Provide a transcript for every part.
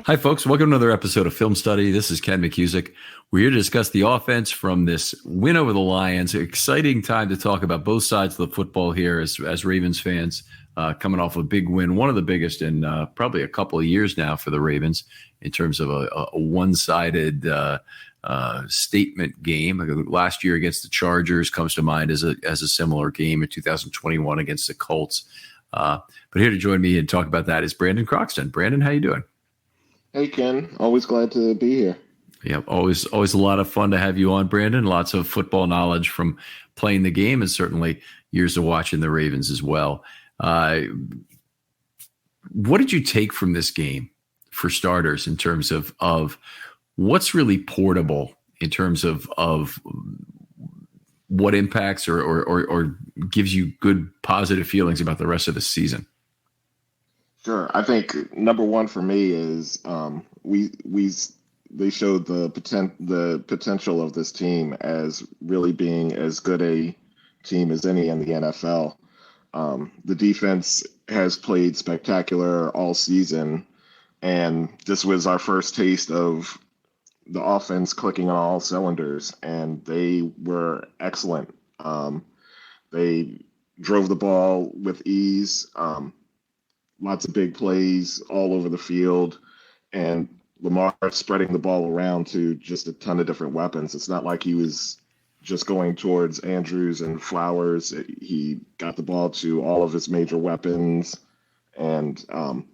Hi, folks. Welcome to another episode of Film Study. This is Ken McCusick. We're here to discuss the offense from this win over the Lions. Exciting time to talk about both sides of the football here as Ravens fans, coming off a big win, one of the biggest in probably a couple of years now for the Ravens in terms of a one-sided statement game. Last year against the Chargers comes to mind as a similar game in 2021 against the Colts. But here to join me and talk about that is Brandon Croxton. Brandon, how you doing? Hey Ken, always glad to be here. Yeah, always a lot of fun to have you on, Brandon. Lots of football knowledge from playing the game and certainly years of watching the Ravens as well. What did you take from this game for starters in terms of what's really portable in terms of what impacts or gives you good positive feelings about the rest of the season? Sure. I think number one for me is they showed the potential of this team as really being as good a team as any in the NFL. The defense has played spectacular all season, and this was our first taste of the offense clicking on all cylinders, and they were excellent. They drove the ball with ease. Lots of big plays all over the field, and Lamar spreading the ball around to just a ton of different weapons. It's not like he was just going towards Andrews and Flowers. He got the ball to all of his major weapons, and it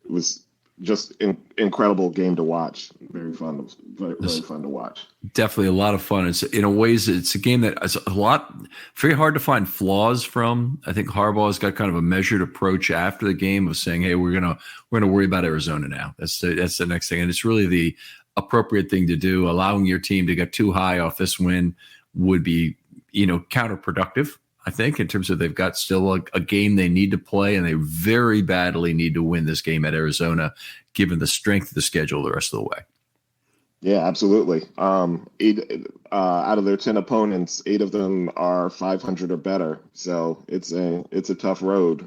was just an incredible game to watch. Very fun to watch. Definitely a lot of fun. It's in a ways it's a game that is very hard to find flaws from. I think Harbaugh's got kind of a measured approach after the game of saying, "Hey, we're gonna worry about Arizona now. That's the next thing," and it's really the appropriate thing to do. Allowing your team to get too high off this win would be, counterproductive. I think in terms of they've got still a game they need to play, and they very badly need to win this game at Arizona, given the strength of the schedule the rest of the way. Yeah, absolutely. Out of their 10 opponents, 8 of them are 500 or better. So it's a tough road.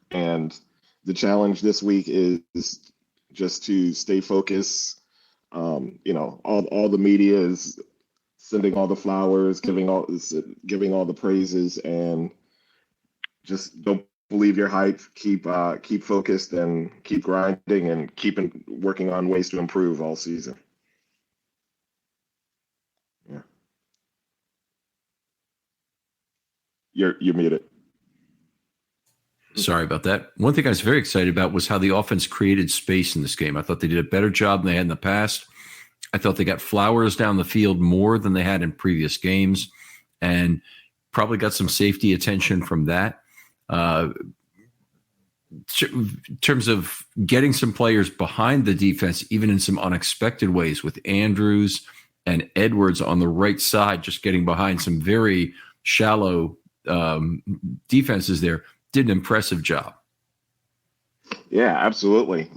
And the challenge this week is just to stay focused. All the media is sending all the flowers, giving all the praises, and just don't believe your hype. Keep focused and keep grinding and keep working on ways to improve all season. Yeah, you're muted. Sorry about that. One thing I was very excited about was how the offense created space in this game. I thought they did a better job than they had in the past. I thought they got Flowers down the field more than they had in previous games, and probably got some safety attention from that. In terms of getting some players behind the defense, even in some unexpected ways, with Andrews and Edwards on the right side, just getting behind some very shallow defenses there, did an impressive job. Yeah, absolutely.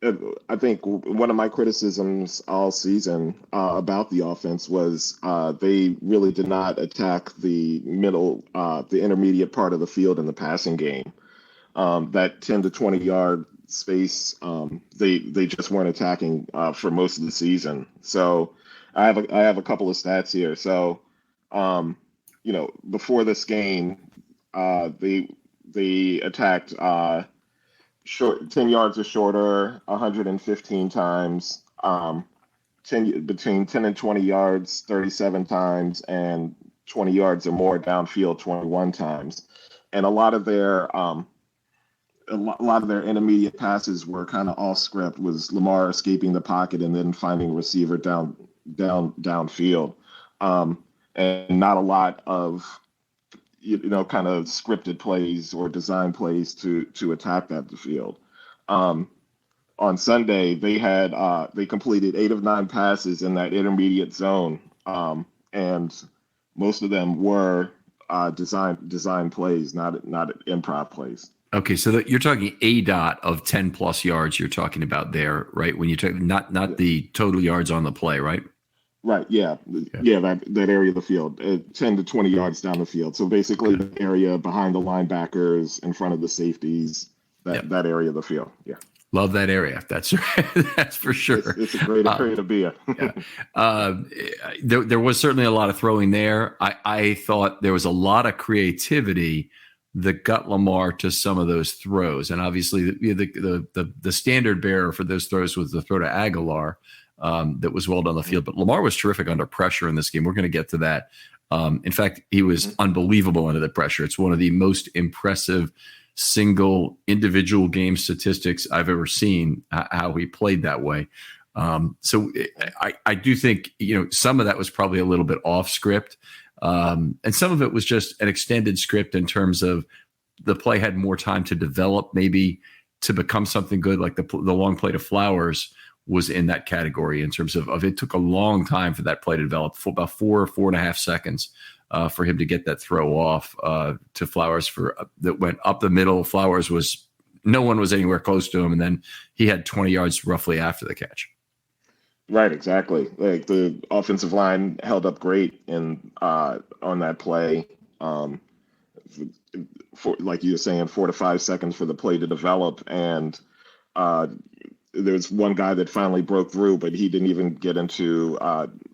I think one of my criticisms all season about the offense was they really did not attack the intermediate part of the field in the passing game. That 10 to 20 yard space, they just weren't attacking for most of the season. So I have a couple of stats here. So before this game, they attacked 10 yards or shorter 115 times, between 10 and 20 yards 37 times, and 20 yards or more downfield 21 times. And a lot of their intermediate passes were kind of off script, was Lamar escaping the pocket and then finding a receiver downfield, and not a lot of kind of scripted plays or design plays to attack that field. On Sunday, they completed 8 of 9 passes in that intermediate zone, and most of them were design plays, not improv plays. Okay, so you're talking ADOT of 10 plus yards. You're talking about there, right? When you talk not the total yards on the play, right? Right. Yeah. That area of the field, 10 to 20 yards down the field. So basically, the area behind the linebackers, in front of the safeties, that area of the field. Yeah. Love that area. That's that's for sure. It's a great area to be in. Yeah. Uh, there was certainly a lot of throwing there. I thought there was a lot of creativity that got Lamar to some of those throws, and obviously the standard bearer for those throws was the throw to Aguilar that was well down the field. But Lamar was terrific under pressure in this game. We're going to get to that. In fact, he was unbelievable under the pressure. It's one of the most impressive single individual game statistics I've ever seen, how he played that way. So I do think, some of that was probably a little bit off script. And some of it was just an extended script in terms of the play had more time to develop, maybe to become something good. Like the long play to Flowers was in that category in terms of it took a long time for that play to develop, for about 4.5 seconds for him to get that throw off to Flowers that went up the middle. Flowers no one was anywhere close to him. And then he had 20 yards roughly after the catch. Right, exactly. Like the offensive line held up great on that play. For, like you were saying, 4 to 5 seconds for the play to develop, and there's one guy that finally broke through, but he didn't even get into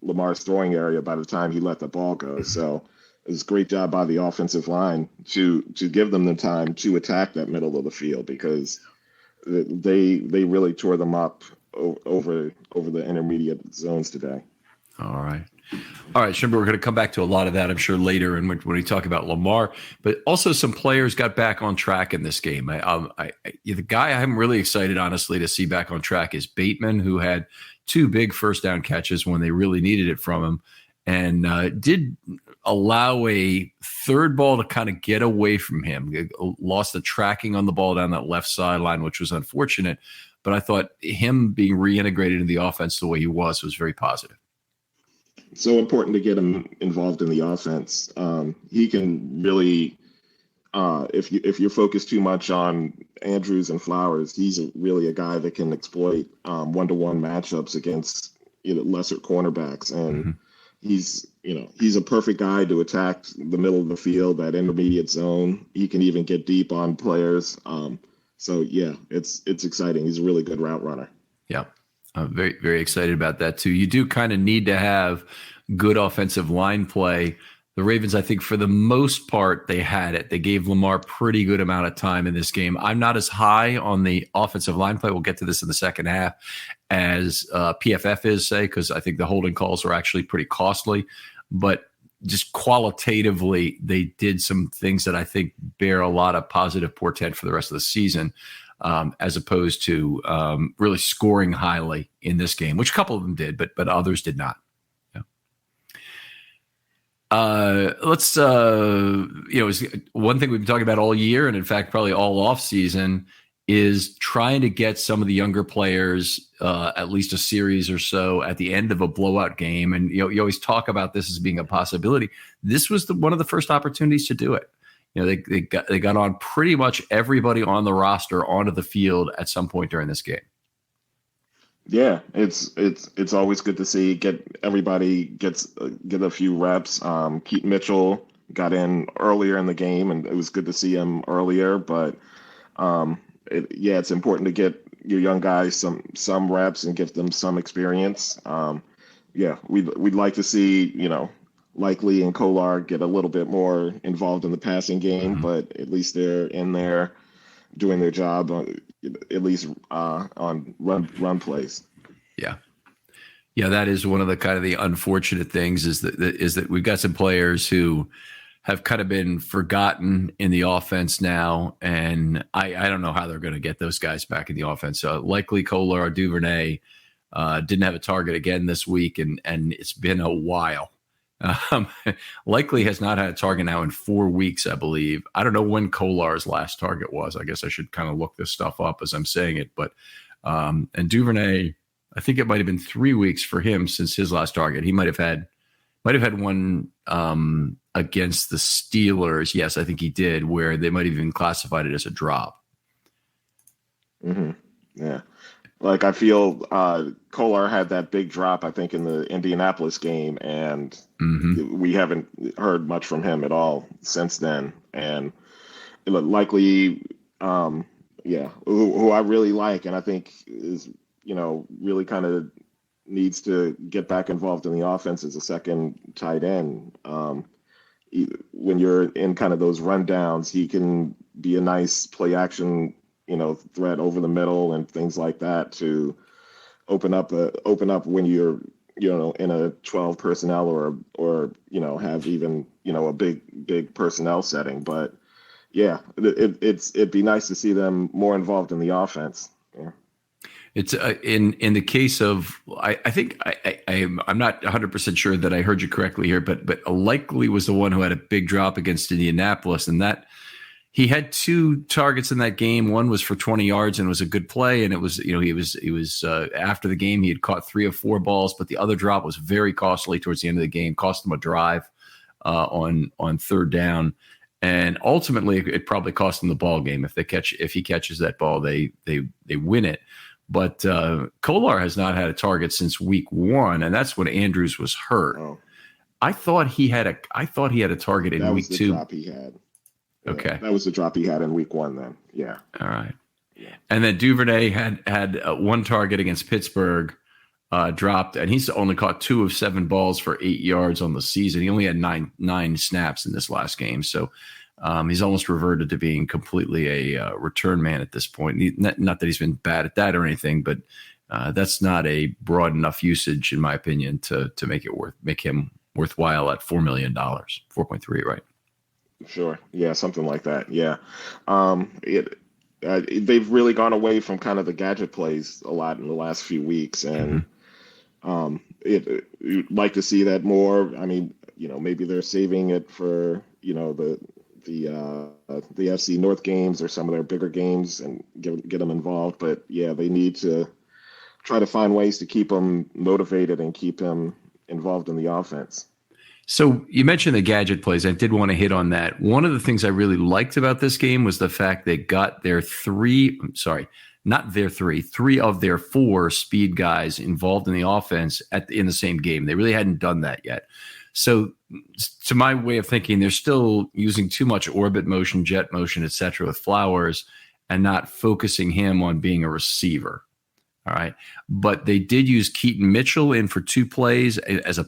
Lamar's throwing area by the time he let the ball go. So it was a great job by the offensive line to give them the time to attack that middle of the field, because they really tore them up over the intermediate zones today. All right, Shimber, we're going to come back to a lot of that, I'm sure, later, and when we talk about Lamar. But also some players got back on track in this game. The guy I'm really excited, honestly, to see back on track is Bateman, who had 2 big first down catches when they really needed it from him, and did allow a third ball to kind of get away from him. Lost the tracking on the ball down that left sideline, which was unfortunate. But I thought him being reintegrated in the offense the way he was very positive. So important to get him involved in the offense. He can really, if you're focused too much on Andrews and Flowers, he's really a guy that can exploit one-to-one matchups against lesser cornerbacks, and he's a perfect guy to attack the middle of the field, that intermediate zone. He can even get deep on players. So yeah, it's exciting. He's a really good route runner. Yeah. I'm very, very excited about that too. You do kind of need to have good offensive line play. The Ravens, I think for the most part, they had it. They gave Lamar pretty good amount of time in this game. I'm not as high on the offensive line play. We'll get to this in the second half as PFF is, say, because I think the holding calls were actually pretty costly. But just qualitatively, they did some things that I think bear a lot of positive portent for the rest of the season. As opposed to really scoring highly in this game, which a couple of them did, but others did not. Yeah. Let's, one thing we've been talking about all year, and in fact, probably all off season, is trying to get some of the younger players at least a series or so at the end of a blowout game. And you always talk about this as being a possibility. This was one of the first opportunities to do it. They got on pretty much everybody on the roster onto the field at some point during this game. Yeah, it's always good to see get a few reps. Keaton Mitchell got in earlier in the game, and it was good to see him earlier. But it's important to get your young guys some reps and give them some experience. We'd like to see Likely and Kolar get a little bit more involved in the passing game, but at least they're in there doing their job, at least on run plays. Yeah. That is one of the kind of the unfortunate things is that we've got some players who have kind of been forgotten in the offense now, and I don't know how they're going to get those guys back in the offense. Likely Kolar or Duvernay didn't have a target again this week, and it's been a while. Likely has not had a target now in 4 weeks, I believe. I don't know when Kolar's last target was. I guess I should kind of look this stuff up as I'm saying it. But and Duvernay, I think it might have been 3 weeks for him since his last target. He might have had one against the Steelers. Yes, I think he did, where they might have even classified it as a drop. Yeah. Like I feel Kolar had that big drop, I think, in the Indianapolis game, and we haven't heard much from him at all since then. And Likely, yeah, who I really like, and I think is, really kind of needs to get back involved in the offense as a second tight end. When you're in kind of those rundowns, he can be a nice play action, threat over the middle and things like that to open up when you're, in a 12 personnel or have even, a big personnel setting. But yeah, it'd be nice to see them more involved in the offense. Yeah. It's in the case of I think I'm not 100% sure that I heard you correctly here, but Likely was the one who had a big drop against Indianapolis, and that he had 2 targets in that game. One was for 20 yards and it was a good play, and it was he was after the game he had caught 3 of 4 balls, but the other drop was very costly towards the end of the game, cost him a drive on third down. And ultimately, it probably cost them the ball game. If he catches that ball, they win it. But Kolar has not had a target since week 1, and that's when Andrews was hurt. Oh, I thought he had a target in week 2. That was the drop he had. Yeah, okay, that was the drop he had in week 1. Then, yeah. All right. Yeah. And then Duvernay had 1 target against Pittsburgh, dropped, and he's only caught 2 of 7 balls for 8 yards on the season. He only had nine snaps in this last game, so he's almost reverted to being completely a return man at this point. Not that he's been bad at that or anything, but that's not a broad enough usage, in my opinion, to make him worthwhile at $4 million, 4.3, right? Sure. Yeah, something like that. Yeah. They've really gone away from kind of the gadget plays a lot in the last few weeks, and you'd like to see that more. I mean, maybe they're saving it for the FC North games or some of their bigger games and get them involved. But yeah, they need to try to find ways to keep them motivated and keep them involved in the offense. So you mentioned the gadget plays. I did want to hit on that. One of the things I really liked about this game was the fact they got three of their 4 speed guys involved in the offense in the same game. They really hadn't done that yet. So to my way of thinking, they're still using too much orbit motion, jet motion, et cetera, with Flowers and not focusing him on being a receiver. All right. But they did use Keaton Mitchell in for 2 plays as a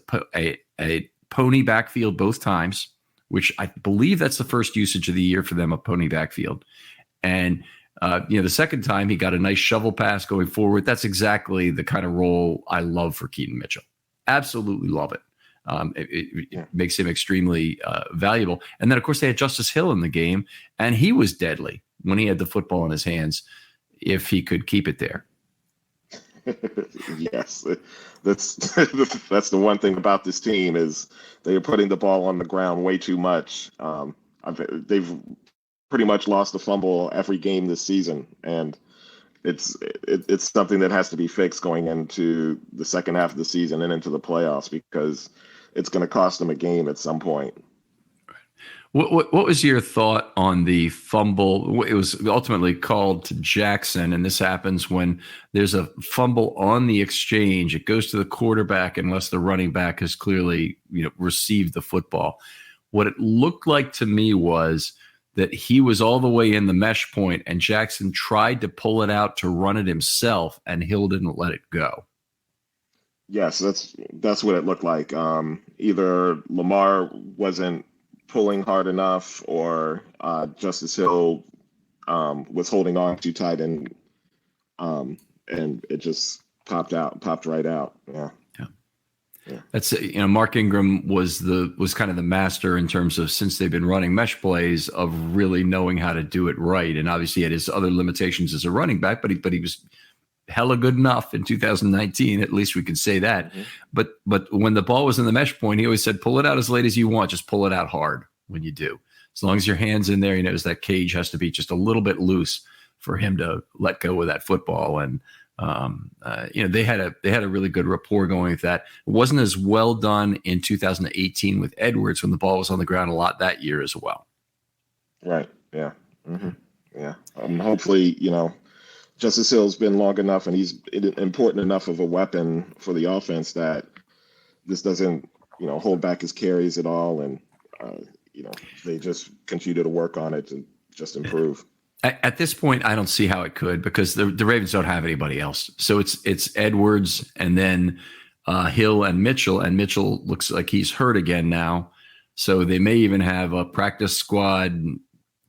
pony backfield both times, which I believe that's the first usage of the year for them, a pony backfield. And, the second time he got a nice shovel pass going forward. That's exactly the kind of role I love for Keaton Mitchell. Absolutely love it. It makes him extremely valuable. And then, of course, they had Justice Hill in the game, and he was deadly when he had the football in his hands, if he could keep it there. Yes, that's the one thing about this team is they are putting the ball on the ground way too much. They've pretty much lost a fumble every game this season, and it's something that has to be fixed going into the second half of the season and into the playoffs, because it's going to cost them a game at some point. What was your thought on the fumble? It was ultimately called to Jackson, and this happens when there's a fumble on the exchange. It goes to the quarterback unless the running back has clearly, received the football. What it looked like to me was that he was all the way in the mesh point, and Jackson tried to pull it out to run it himself, and Hill didn't let it go. Yes, that's what it looked like. Either Lamar wasn't pulling hard enough, or Justice Hill was holding on too tight, and it just popped right out. Yeah. That's Mark Ingram was kind of the master in terms of, since they've been running mesh plays, of really knowing how to do it right. And obviously he had his other limitations as a running back, but he was hella good enough in 2019. At least we can say that. Mm-hmm. But when the ball was in the mesh point, he always said, pull it out as late as you want. Just pull it out hard when you do. As long as your hand's in there, that cage has to be just a little bit loose for him to let go of that football. And they had a really good rapport going with that. It wasn't as well done in 2018 with Edwards, when the ball was on the ground a lot that year as well. Right. Yeah. Mm-hmm. Yeah. Hopefully, Justice Hill's been long enough, and he's important enough of a weapon for the offense that this doesn't, hold back his carries at all. And, they just continue to work on it to just improve. At this point, I don't see how it could, because the Ravens don't have anybody else. So it's Edwards and then Hill and Mitchell looks like he's hurt again now. So they may even have a practice squad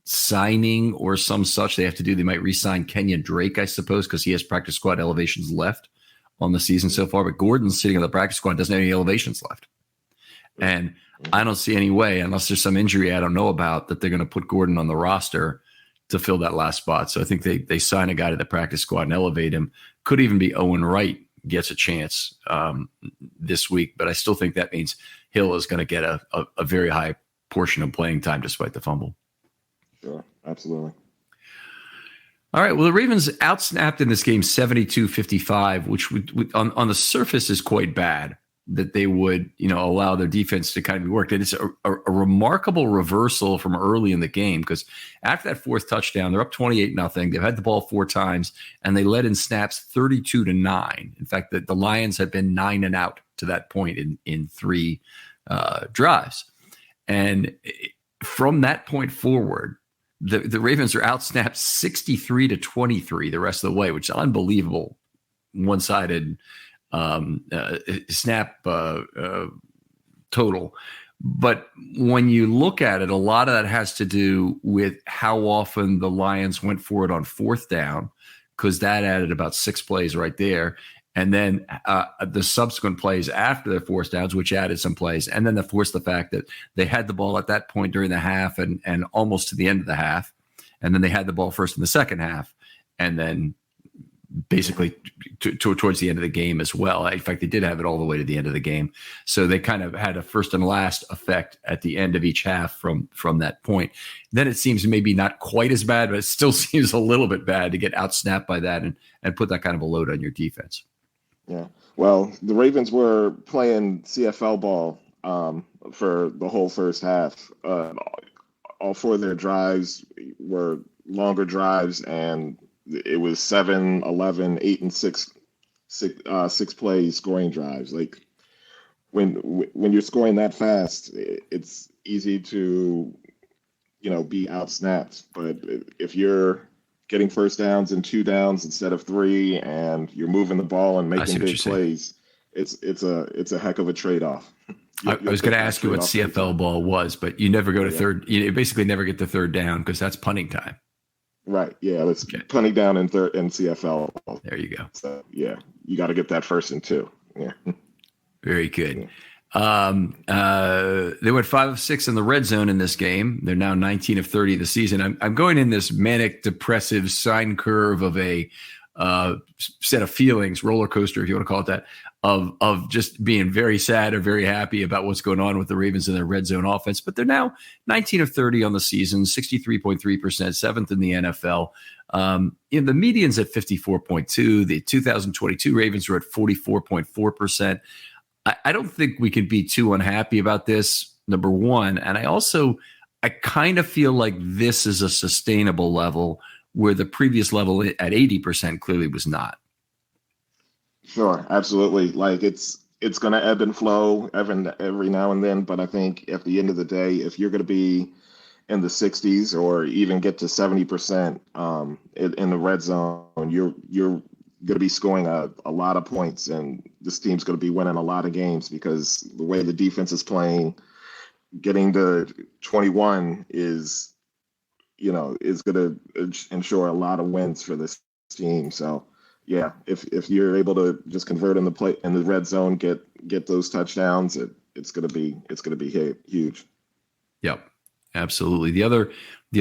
signing or some such they have to do. They might re-sign Kenyon Drake, I suppose, because he has practice squad elevations left on the season so far. But Gordon's sitting on the practice squad, doesn't have any elevations left. And I don't see any way, unless there's some injury I don't know about, that they're going to put Gordon on the roster to fill that last spot. So I think they sign a guy to the practice squad and elevate him. Could even be Owen Wright gets a chance this week, but I still think that means Hill is going to get a very high portion of playing time despite the fumble. Sure, absolutely. All right, well, the Ravens outsnapped in this game 72-55, which would on the surface is quite bad, that they would, allow their defense to kind of be worked. And it's a remarkable reversal from early in the game, because after that fourth touchdown, they're up 28-0. They've had the ball 4 times, and they led in snaps 32-9. In fact, the Lions had been 9 and out to that point in 3 drives. And from that point forward, the Ravens are outsnapped 63-23 the rest of the way, which is unbelievable one-sided snap total. But when you look at it, a lot of that has to do with how often the Lions went for it on 4th down, because that added about 6 plays right there. And then the subsequent plays after their 4th downs, which added some plays. And then, of course, the fact that they had the ball at that point during the half and almost to the end of the half. And then they had the ball first in the second half. And then basically towards the end of the game as well. In fact, they did have it all the way to the end of the game. So they kind of had a first and last effect at the end of each half from that point. Then it seems maybe not quite as bad, but it still seems a little bit bad to get outsnapped by that and put that kind of a load on your defense. Yeah. Well, the Ravens were playing CFL ball for the whole first half. All 4 of their drives were longer drives, and it was 7, 11, 8, and 6 play scoring drives. Like when you're scoring that fast, it's easy to, be outsnapped. But if you're getting first downs and 2 downs instead of 3, and you're moving the ball and making big plays, it's a heck of a trade-off. I was going to ask you what CFL ball was, but you never go to third. You basically never get the 3rd down, because that's punting time. Right. Yeah. It's punting down in CFL. There you go. So, yeah, you got to get that 1st and 2. Yeah. Very good. They went 5 of 6 in the red zone in this game. They're now 19 of 30 this season. I'm going in this manic depressive sine curve of a set of feelings, roller coaster, if you want to call it that, of just being very sad or very happy about what's going on with the Ravens and their red zone offense. But they're now 19 of 30 on the season, 63.3%, 7th in the NFL. The median's at 54.2. The 2022 Ravens were at 44.4%. I don't think we can be too unhappy about this, number one. And I kind of feel like this is a sustainable level, where the previous level at 80% clearly was not. Sure, absolutely. Like it's going to ebb and flow every now and then, but I think at the end of the day, if you're going to be in the 60s or even get to 70% in the red zone, you're going to be scoring a lot of points, and this team's going to be winning a lot of games, because the way the defense is playing, getting to 21 is going to ensure a lot of wins for this team. So yeah, if you're able to just convert in the red zone, get those touchdowns, it's going to be huge. Yep, absolutely. The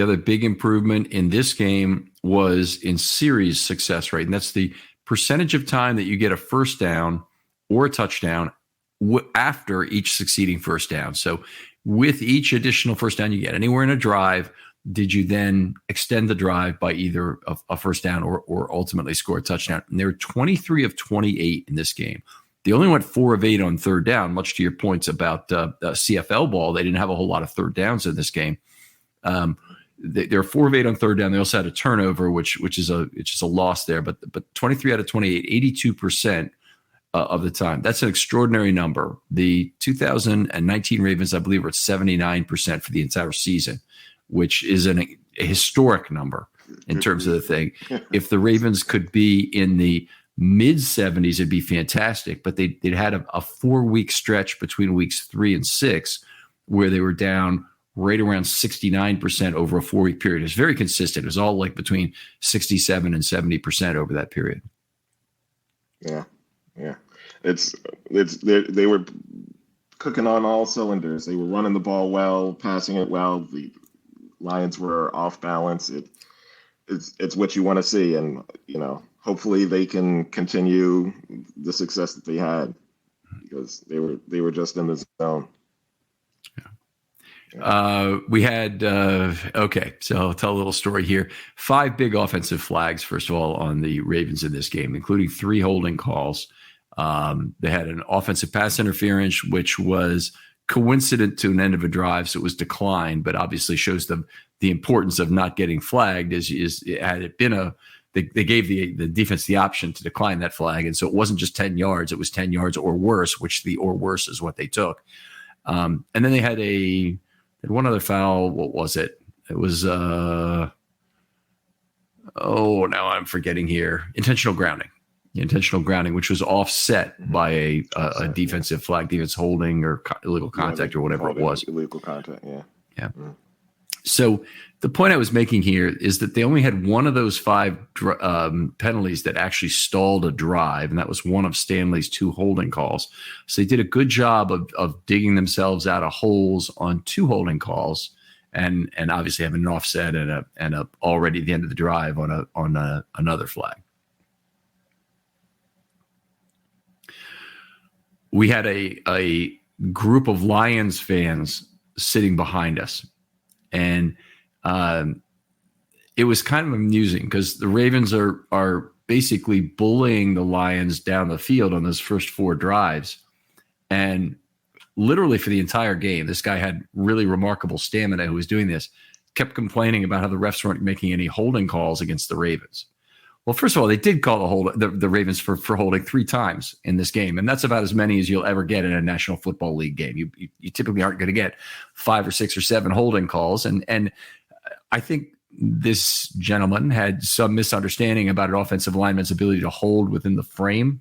other big improvement in this game was in series success rate, and that's the percentage of time that you get a first down or a touchdown after each succeeding first down. So with each additional first down you get anywhere in a drive, did you then extend the drive by either a first down or ultimately score a touchdown? And they were 23 of 28 in this game. They only went 4 of 8 on 3rd down, much to your points about CFL ball. They didn't have a whole lot of 3rd downs in this game. They're 4 of 8 on 3rd down. They also had a turnover, which is a loss there. But 23 out of 28, 82% of the time. That's an extraordinary number. The 2019 Ravens, I believe, are at 79% for the entire season, which is a historic number. in terms of the thing. If the Ravens could be in the mid 70s, it'd be fantastic. But they'd had a 4-week stretch between weeks 3 and 6 where they were down right around 69% over a 4-week period. It's very consistent. It was all like between 67 and 70% over that period. Yeah. They were cooking on all cylinders. They were running the ball well, passing it well. The Lions were off balance. It's what you want to see, and hopefully they can continue the success that they had, because they were just in the zone. We had okay, so I'll tell a little story here. 5 big offensive flags, first of all, on the Ravens in this game, including 3 holding calls. They had an offensive pass interference, which was coincident to an end of a drive, so it was declined, but obviously shows the importance of not getting flagged. Had it been they gave the defense the option to decline that flag, and so it wasn't just 10 yards; it was 10 yards or worse, which the or worse is what they took. And then they had one other foul. What was it? It was now I'm forgetting here. Intentional grounding, which was offset by a defensive flag, defense holding or illegal contact or whatever it was. Illegal contact, yeah. Mm. So the point I was making here is that they only had one of those 5 penalties that actually stalled a drive, and that was one of Stanley's 2 holding calls. So they did a good job of digging themselves out of holes on 2 holding calls, and obviously having an offset and a already at the end of the drive on another flag. We had a group of Lions fans sitting behind us, and it was kind of amusing because the Ravens are basically bullying the Lions down the field on those first 4 drives, and literally for the entire game, this guy had really remarkable stamina who was doing this, kept complaining about how the refs weren't making any holding calls against the Ravens. Well, first of all, they did call the Ravens for holding 3 times in this game, and that's about as many as you'll ever get in a National Football League game. You typically aren't going to get 5 or 6 or 7 holding calls, and I think this gentleman had some misunderstanding about an offensive lineman's ability to hold within the frame,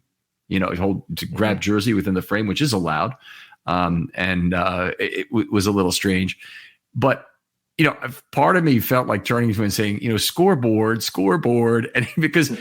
to grab jersey within the frame, which is allowed, and it was a little strange, but. Part of me felt like turning to him and saying, scoreboard, and because,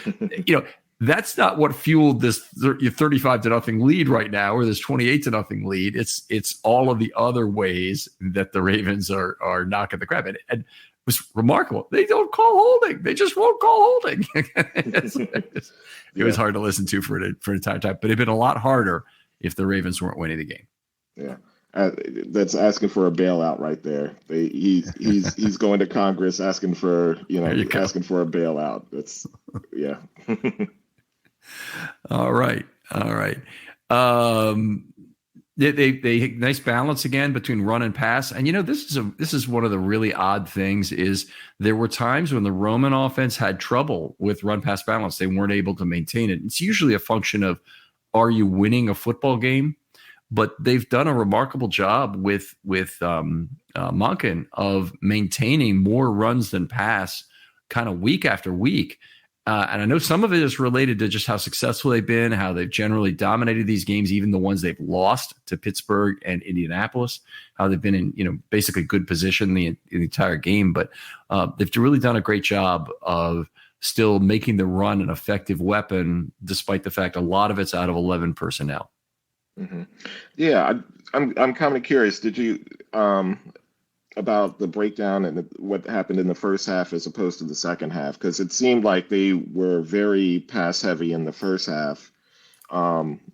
that's not what fueled this 35-0 lead right now, or this 28-0 lead. It's all of the other ways that the Ravens are knocking the crap. And it was remarkable. They don't call holding. They just won't call holding. It was hard to listen to for an entire time, but it'd been a lot harder if the Ravens weren't winning the game. Yeah. That's asking for a bailout right there. He's going to Congress asking for a bailout. That's All right. They nice balance again between run and pass. And this is one of the really odd things is there were times when the Roman offense had trouble with run pass balance. They weren't able to maintain it. It's usually a function of, are you winning a football game? But they've done a remarkable job with Monken of maintaining more runs than pass kind of week after week. And I know some of it is related to just how successful they've been, how they've generally dominated these games, even the ones they've lost to Pittsburgh and Indianapolis, how they've been in basically good position the entire game. But they've really done a great job of still making the run an effective weapon, despite the fact a lot of it's out of 11 personnel. Mm-hmm. Yeah, I'm kind of curious. Did you about the breakdown and what happened in the first half as opposed to the second half? Because it seemed like they were very pass heavy in the first half,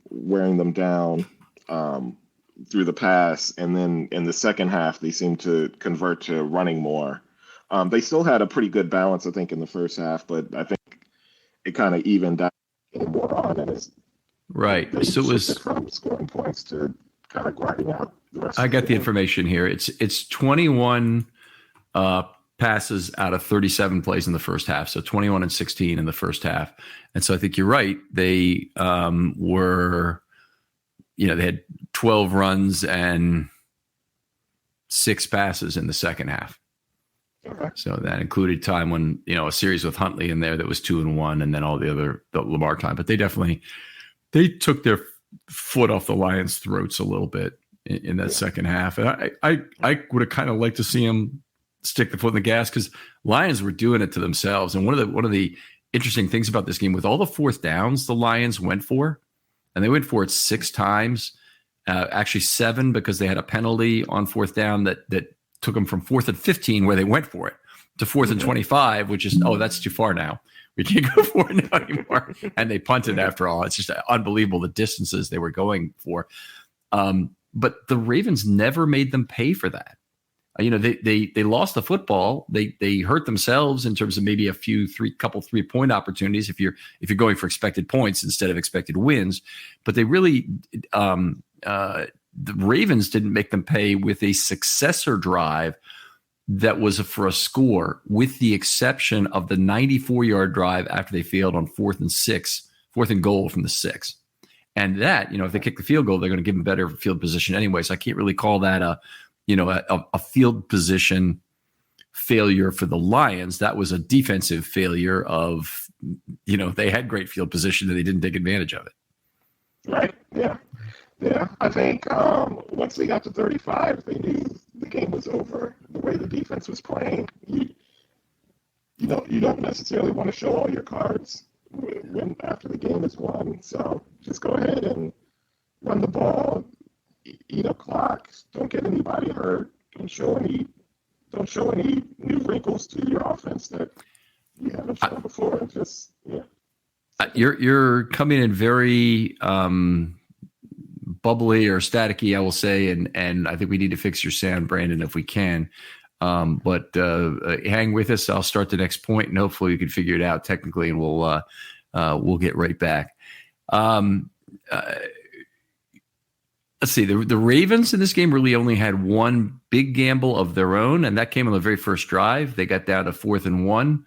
wearing them down through the pass, and then in the second half they seemed to convert to running more. They still had a pretty good balance, I think, in the first half, but I think it kind of evened out more on, and it's right. So it was from scoring points to kind of grinding out the rest. I got the information here. It's 21 passes out of 37 plays in the first half. So 21 and 16 in the first half. And so I think you're right. They were, they had 12 runs and 6 passes in the second half. Okay. So that included time when, a series with Huntley in there that was 2-1, and then all the Lamar time. But they took their foot off the Lions' throats a little bit in that second half. And I would have kind of liked to see them stick the foot in the gas, because Lions were doing it to themselves. And one of the interesting things about this game, with all the fourth downs the Lions went for, and they went for it 6 times, actually 7, because they had a penalty on fourth down that took them from 4th and 15, where they went for it, to 4th and 25, which is, that's too far now. We can't go for it now anymore. And they punted after all. It's just unbelievable the distances they were going for. But the Ravens never made them pay for that. They lost the football. They hurt themselves in terms of maybe couple 3-point opportunities if you're going for expected points instead of expected wins. But they really the Ravens didn't make them pay with a successor drive that was for a score, with the exception of the 94-yard drive after they failed on 4th and goal from the 6. And that, if they kick the field goal, they're going to give them better field position anyway. So I can't really call that a field position failure for the Lions. That was a defensive failure of, they had great field position and they didn't take advantage of it. Right. Yeah. Yeah. I think once they got to 35, they knew the game was over. The way the defense was playing, you don't necessarily want to show all your cards when after the game is won. So just go ahead and run the ball, eat up clock, don't get anybody hurt, don't show any new wrinkles to your offense that you haven't shown before. Just You're coming in very bubbly or staticky, I will say, and I think we need to fix your sound, Brandon, if we can. But hang with us. I'll start the next point, and hopefully we can figure it out technically, and we'll get right back. Let's see. The Ravens in this game really only had one big gamble of their own, and that came on the very first drive. They got down to 4th and 1,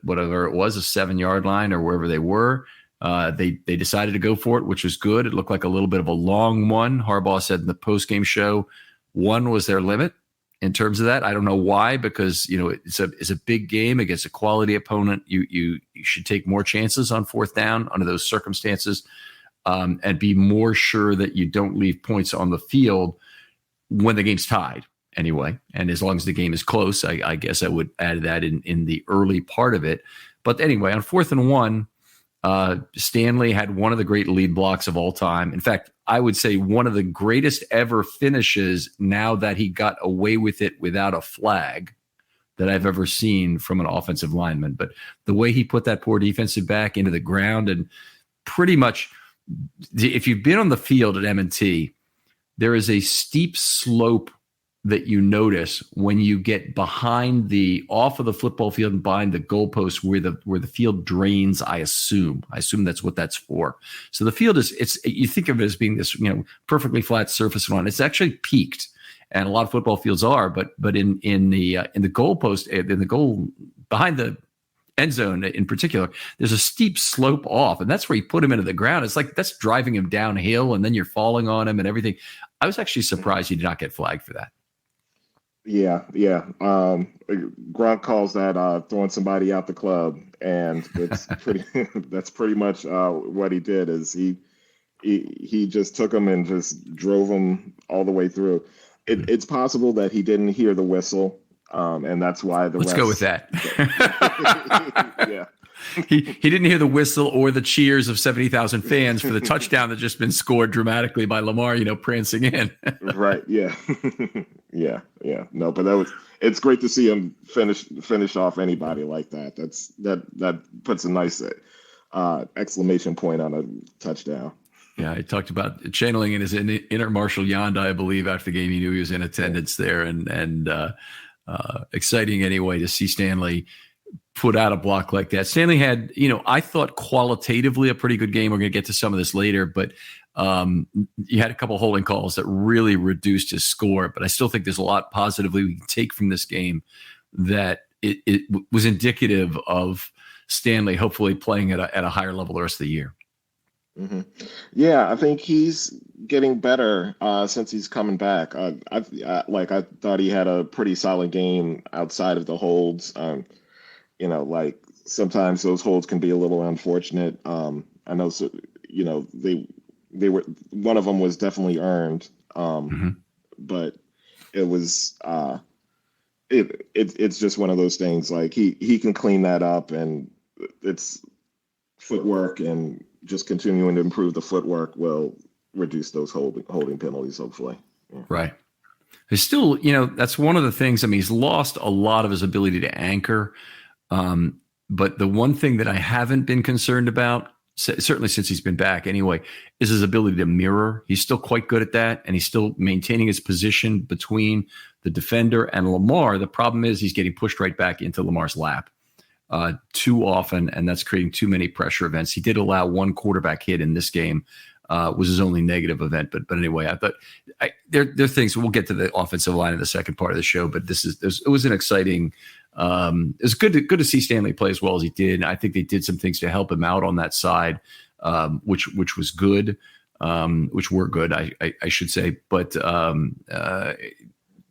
whatever it was, a 7-yard line or wherever they were. They decided to go for it, which was good. It looked like a little bit of a long one. Harbaugh said in the post-game show, 1 was their limit in terms of that. I don't know why, because it's a big game against a quality opponent. You should take more chances on 4th down under those circumstances, and be more sure that you don't leave points on the field when the game's tied anyway. And as long as the game is close, I guess I would add that in the early part of it. But anyway, on 4th and 1, Stanley had one of the great lead blocks of all time. In fact, I would say one of the greatest ever finishes, now that he got away with it without a flag, that I've ever seen from an offensive lineman. But the way he put that poor defensive back into the ground, and pretty much, if you've been on the field at M&T, there is a steep slope that you notice when you get off of the football field and behind the goalpost where the field drains. I assume that's what that's for. So the field you think of it as being this perfectly flat surface one. It's actually peaked, and a lot of football fields are. But in the goalpost, in the goal behind the end zone in particular, there's a steep slope off, and that's where you put him into the ground. It's like that's driving him downhill, and then you're falling on him and everything. I was actually surprised he did not get flagged for that. Yeah. Gronk calls that throwing somebody out the club, and it's that's pretty much what he did. Is he just took him and just drove him all the way through. It's possible that he didn't hear the whistle. And that's why Let's go with that. Yeah. He didn't hear the whistle or the cheers of 70,000 fans for the touchdown that just been scored dramatically by Lamar, prancing in. Right. Yeah. Yeah. No, but it's great to see him finish off anybody like that. That puts a nice exclamation point on a touchdown. Yeah, I talked about channeling in his inner Marshall Yonda, I believe, after the game. He knew he was in attendance there, and exciting anyway to see Stanley put out a block like that. Stanley had, I thought qualitatively a pretty good game. We're going to get to some of this later, but you had a couple holding calls that really reduced his score. But I still think there's a lot positively we can take from this game, that it was indicative of Stanley hopefully playing at a higher level the rest of the year. Mm-hmm. Yeah, I think he's getting better since he's coming back. I thought he had a pretty solid game outside of the holds. Like sometimes those holds can be a little unfortunate. I know, so, they were one of them was definitely earned, Mm-hmm. but it was it's just one of those things. Like he can clean that up, and it's footwork, and just continuing to improve the footwork will reduce those holding penalties, hopefully. Yeah. Right. He's still, that's one of the things. I mean, he's lost a lot of his ability to anchor. But the one thing that I haven't been concerned about, certainly since he's been back anyway, is his ability to mirror. He's still quite good at that, and he's still maintaining his position between the defender and Lamar. The problem is he's getting pushed right back into Lamar's lap too often, and that's creating too many pressure events. He did allow one quarterback hit in this game, was his only negative event. But anyway, I thought there are things. We'll get to the offensive line in the second part of the show, but it was an exciting. It was good to see Stanley play as well as he did. I think they did some things to help him out on that side, which was good, which were good, I should say. But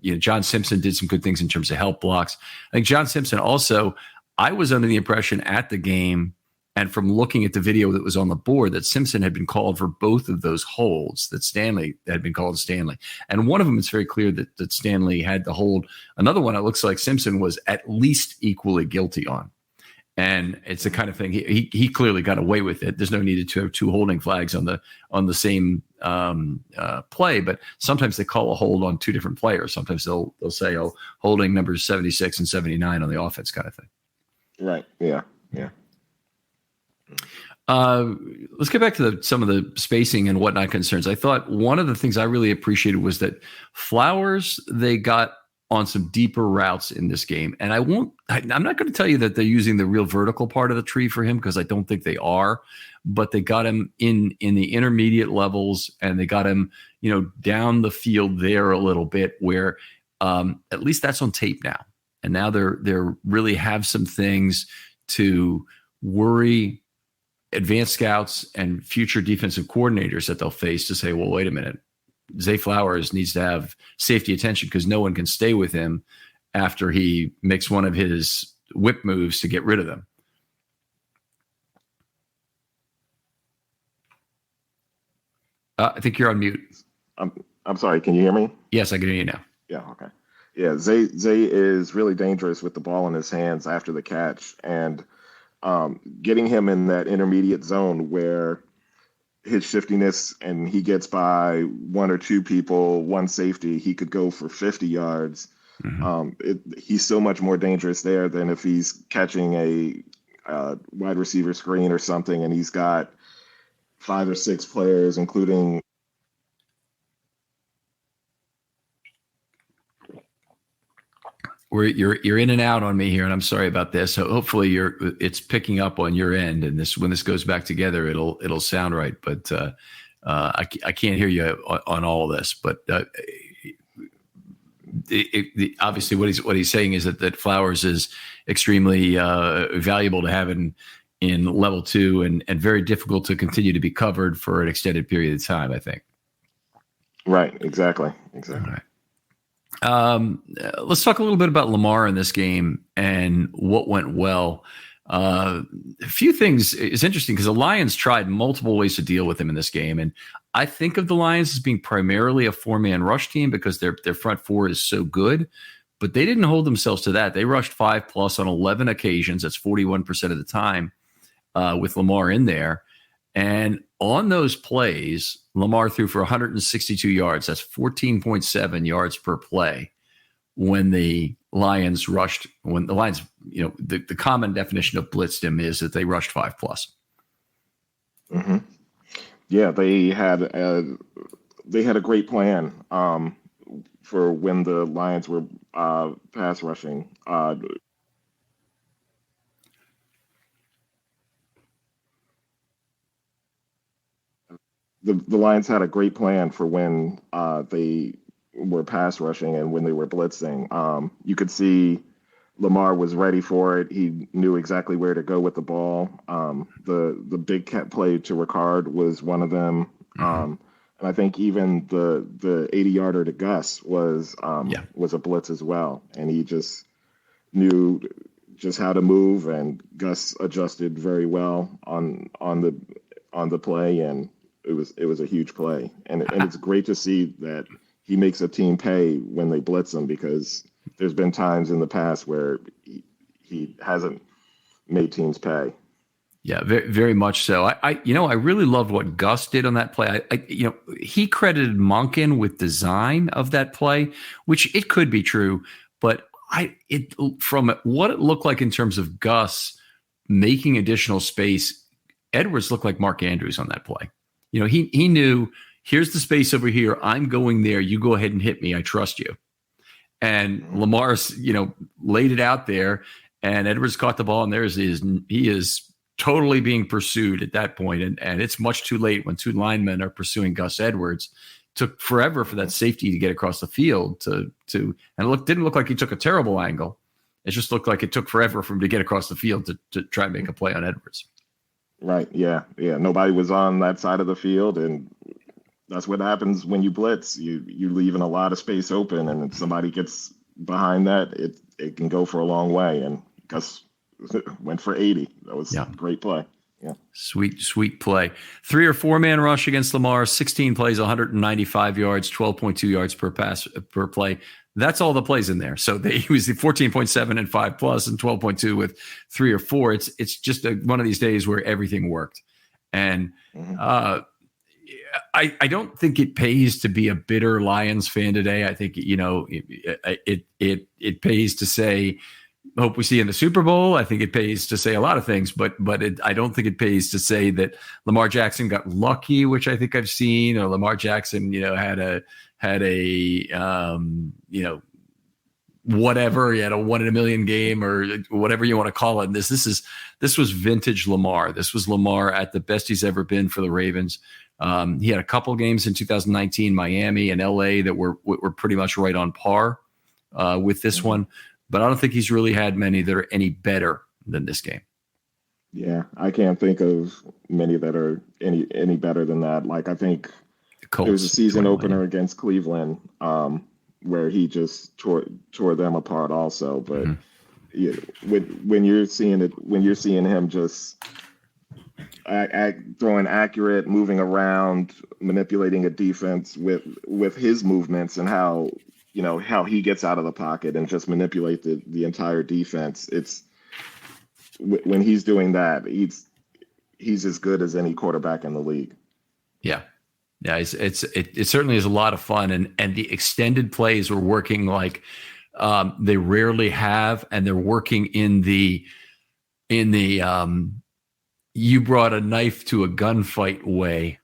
John Simpson did some good things in terms of help blocks. I think John Simpson also. I was under the impression at the game, and from looking at the video that was on the board, that Simpson had been called for both of those holds, that Stanley had been called Stanley. And one of them, it's very clear that Stanley had the hold. Another one, it looks like Simpson was at least equally guilty on. And it's the kind of thing, he clearly got away with it. There's no need to have two holding flags on the same play, but sometimes they call a hold on two different players. Sometimes they'll say, holding numbers 76 and 79 on the offense kind of thing. Right. Yeah. Yeah. Let's get back to some of the spacing and whatnot concerns. I thought one of the things I really appreciated was that Flowers, they got on some deeper routes in this game. And I'm not going to tell you that they're using the real vertical part of the tree for him, because I don't think they are, but they got him in the intermediate levels, and they got him, down the field there a little bit, where at least that's on tape now. And now they're really have some things to worry advanced scouts and future defensive coordinators that they'll face, to say, well, wait a minute, Zay Flowers needs to have safety attention, because no one can stay with him after he makes one of his whip moves to get rid of them. I think you're on mute. I'm sorry. Can you hear me? Yes, I can hear you now. Yeah. Okay. Yeah, Zay is really dangerous with the ball in his hands after the catch, and getting him in that intermediate zone where his shiftiness, and he gets by one or two people, one safety, he could go for 50 yards. Mm-hmm. He's so much more dangerous there than if he's catching a wide receiver screen or something, and he's got 5 or 6 players, including. You're in and out on me here, and I'm sorry about this. So hopefully it's picking up on your end, and when this goes back together, it'll sound right. But I can't hear you on all of this. But obviously, what he's saying is that Flowers is extremely valuable to have in level 2, and very difficult to continue to be covered for an extended period of time, I think. Right. Exactly. All right. Let's talk a little bit about Lamar in this game and what went well. A few things is interesting, because the Lions tried multiple ways to deal with him in this game. And I think of the Lions as being primarily a 4-man rush team, because their front four is so good, but they didn't hold themselves to that. They rushed 5+ on 11 occasions. That's 41% of the time, with Lamar in there. And on those plays, Lamar threw for 162 yards. That's 14.7 yards per play when the Lions rushed. When the Lions, the common definition of blitzed him is that they rushed 5+. Mm-hmm. Yeah, they had a great plan for when the Lions were pass rushing. The Lions had a great plan for when they were pass rushing and when they were blitzing. You could see Lamar was ready for it. He knew exactly where to go with the ball. The big cat play to Ricard was one of them. And I think even the 80-yarder to Gus Yeah. was a blitz as well, and he just knew just how to move, and Gus adjusted very well on the play, and it was a huge play, and it's great to see that he makes a team pay when they blitz him, because there's been times in the past where he hasn't made teams pay. Yeah, very, very much so. I really loved what Gus did on that play. He credited Monken with design of that play, which it could be true, but from what it looked like in terms of Gus making additional space, Edwards looked like Mark Andrews on that play. He knew, here's the space over here. I'm going there. You go ahead and hit me. I trust you. And Lamar's, laid it out there, and Edwards caught the ball, and he is totally being pursued at that point. And it's much too late when two linemen are pursuing Gus Edwards. Took forever for that safety to get across the field and didn't look like he took a terrible angle. It just looked like it took forever for him to get across the field to try and make a play on Edwards. Right. Yeah. Yeah. Nobody was on that side of the field, and that's what happens when you blitz. You're leaving a lot of space open, and if somebody gets behind that, it can go for a long way. And Gus went for 80. That was a great play. Yeah. Sweet play. 3 or 4 man rush against Lamar, 16 plays, 195 yards, 12.2 yards per play. That's all the plays in there. So he was the 14.7 and 5+ and 12.2 with 3 or 4. It's just one of these days where everything worked. And I don't think it pays to be a bitter Lions fan today. I think, it pays to say, hope we see you in the Super Bowl. I think it pays to say a lot of things, but I don't think it pays to say that Lamar Jackson got lucky, which I think I've seen, or Lamar Jackson, had a whatever. He had a 1 in a million game, or whatever you want to call it. And this was vintage Lamar. This was Lamar at the best he's ever been for the Ravens. He had a couple games in 2019, Miami and LA, that were pretty much right on par with this one. But I don't think he's really had many that are any better than this game. Yeah, I can't think of many that are any better than that. Like, I think there was a season opener against Cleveland where he just tore them apart also. But when you're seeing him just throwing accurate, moving around, manipulating a defense with his movements, and how he gets out of the pocket and just manipulate the entire defense. It's when he's doing that, he's as good as any quarterback in the league. Yeah. It certainly is a lot of fun, and the extended plays were working like they rarely have, and they're working in the you brought a knife to a gunfight way.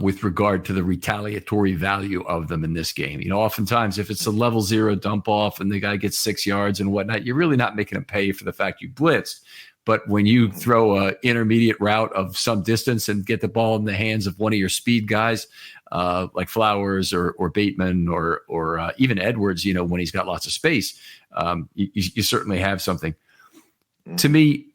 With regard to the retaliatory value of them in this game. Oftentimes if it's a level 0 dump off and the guy gets 6 yards and whatnot, you're really not making him pay for the fact you blitzed. But when you throw an intermediate route of some distance and get the ball in the hands of one of your speed guys, like Flowers or Bateman or even Edwards, when he's got lots of space, you certainly have something. To me,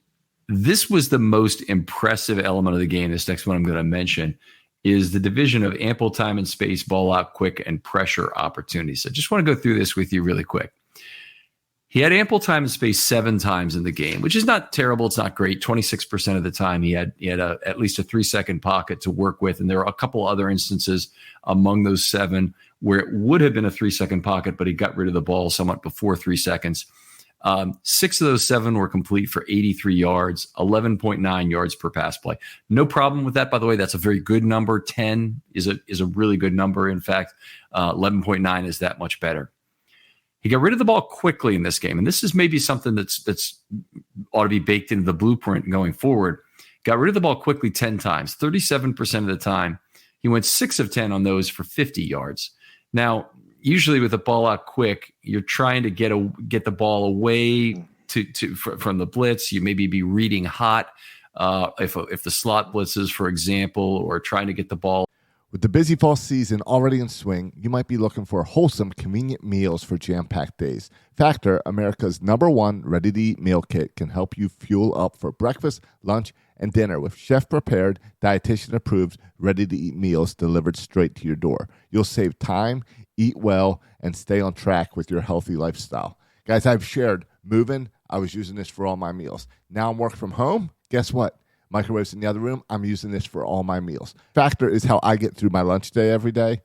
this was the most impressive element of the game. This next one I'm going to mention is the division of ample time and space, ball out quick, and pressure opportunities. So just want to go through this with you really quick. He had ample time and space 7 times in the game, which is not terrible. It's not great. 26% of the time he had at least a 3-second pocket to work with. And there are a couple other instances among those 7 where it would have been a 3-second pocket, but he got rid of the ball somewhat before 3 seconds. 6 of those 7 were complete for 83 yards, 11.9 yards per pass play. No problem with that, by the way. That's a very good number. 10 is a really good number. In fact, 11.9 is that much better. He got rid of the ball quickly in this game, and this is maybe something that's ought to be baked into the blueprint going forward. Got rid of the ball quickly 10 times, 37% of the time. He went 6 of 10 on those for 50 yards. Now, usually with the ball out quick, you're trying to get the ball away from the blitz. You maybe be reading hot if the slot blitzes, for example, or trying to get the ball. With the busy fall season already in swing, you might be looking for wholesome, convenient meals for jam-packed days. Factor, America's #1 ready-to-eat meal kit, can help you fuel up for breakfast, lunch, and dinner with chef-prepared, dietitian-approved, ready-to-eat meals delivered straight to your door. You'll save time, eat well, and stay on track with your healthy lifestyle. Guys, I've shared moving. I was using this for all my meals. Now I'm working from home. Guess what? Microwaves in the other room. I'm using this for all my meals. Factor is how I get through my lunch day every day.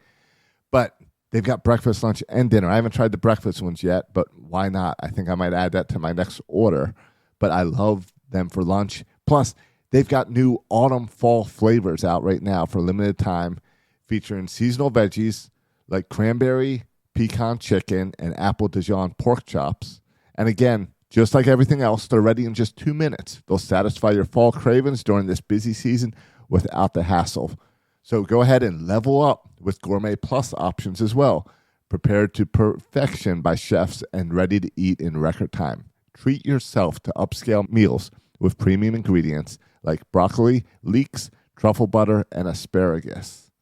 But they've got breakfast, lunch, and dinner. I haven't tried the breakfast ones yet, but why not? I think I might add that to my next order. But I love them for lunch. Plus, they've got new autumn fall flavors out right now for a limited time, featuring seasonal veggies like cranberry, pecan chicken, and apple Dijon pork chops. And again, just like everything else, they're ready in just 2 minutes. They'll satisfy your fall cravings during this busy season without the hassle. So go ahead and level up with Gourmet Plus options as well, prepared to perfection by chefs and ready to eat in record time. Treat yourself to upscale meals with premium ingredients like broccoli, leeks, truffle butter, and asparagus.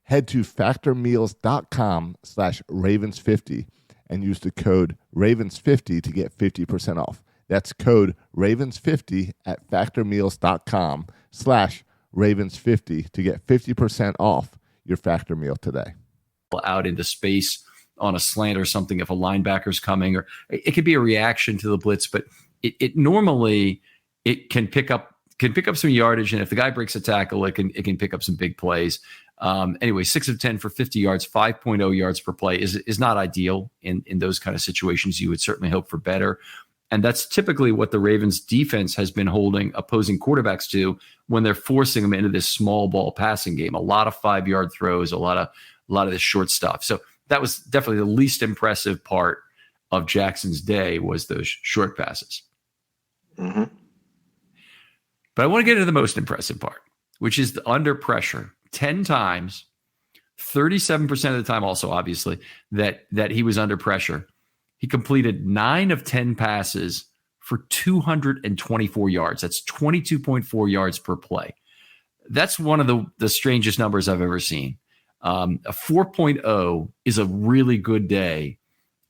Head to factormeals.com/Ravens50 and use the code RAVENS50 to get 50% off. That's code RAVENS50 at factormeals.com/Ravens50 to get 50% off your Factor meal today. Out into space on a slant or something if a linebacker's coming, or it could be a reaction to the blitz, but it normally can pick up some yardage, and if the guy breaks a tackle, it can pick up some big plays. Anyway, 6 of 10 for 50 yards, 5.0 yards per play is not ideal in those kind of situations. You would certainly hope for better. And that's typically what the Ravens defense has been holding opposing quarterbacks to when they're forcing them into this small ball passing game. A lot of 5-yard throws, a lot of this short stuff. So that was definitely the least impressive part of Jackson's day, was those short passes. Mm-hmm. But I want to get into the most impressive part, which is the under pressure. 10 times, 37% of the time also, obviously, that he was under pressure. He completed 9 of 10 passes for 224 yards. That's 22.4 yards per play. That's one of the strangest numbers I've ever seen. A 4.0 is a really good day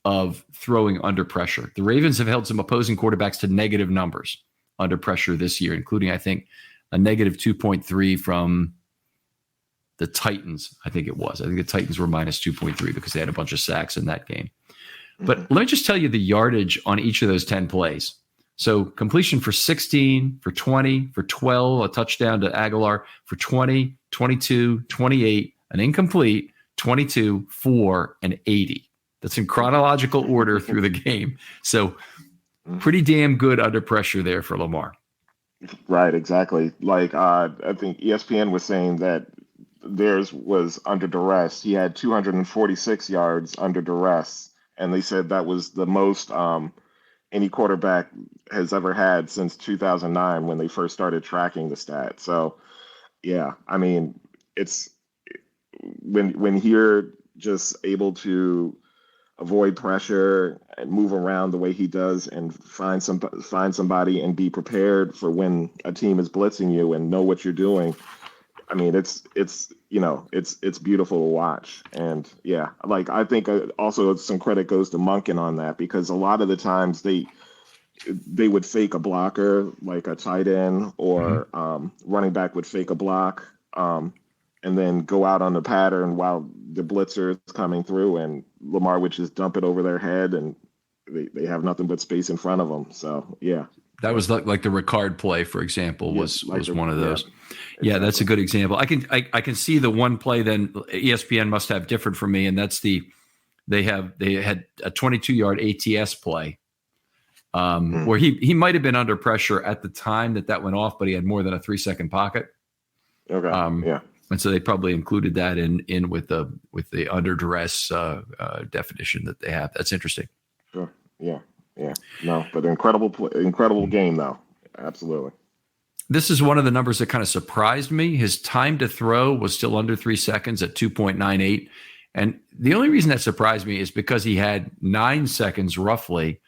of throwing under pressure. The Ravens have held some opposing quarterbacks to negative numbers under pressure this year, including, I think, a negative 2.3 from the Titans. I think the Titans were minus 2.3 because they had a bunch of sacks in that game. But let me just tell you the yardage on each of those 10 plays. So completion for 16, for 20, for 12, a touchdown to Aguilar, for 20, 22, 28, an incomplete, 22, 4, and 80. That's in chronological order through the game. So pretty damn good under pressure there for Lamar. Right, exactly. Like I think ESPN was saying that theirs was under duress. He had 246 yards under duress, and they said that was the most any quarterback has ever had since 2009 when they first started tracking the stat. So, yeah, I mean, it's when you're just able to avoid pressure and move around the way he does and find somebody and be prepared for when a team is blitzing you and know what you're doing. I mean, it's beautiful to watch. And yeah, like I think also some credit goes to Monken on that, because a lot of the times they would fake a blocker, like a tight end or running back would fake a block and then go out on the pattern while the blitzer is coming through, and Lamar would just dump it over their head, and they have nothing but space in front of them. So yeah. That was like the Ricard play, for example, was one of those. Yeah, that's a good example. I can see the one play then ESPN must have different from me, and that's they had a 22-yard ATS play where he might have been under pressure at the time that went off, but he had more than a 3-second pocket. Okay. Yeah. And so they probably included that in with the under duress definition that they have. That's interesting. Sure. Yeah. No, but incredible game though. Absolutely. This is one of the numbers that kind of surprised me. His time to throw was still under 3 seconds at 2.98. And the only reason that surprised me is because he had 9 seconds roughly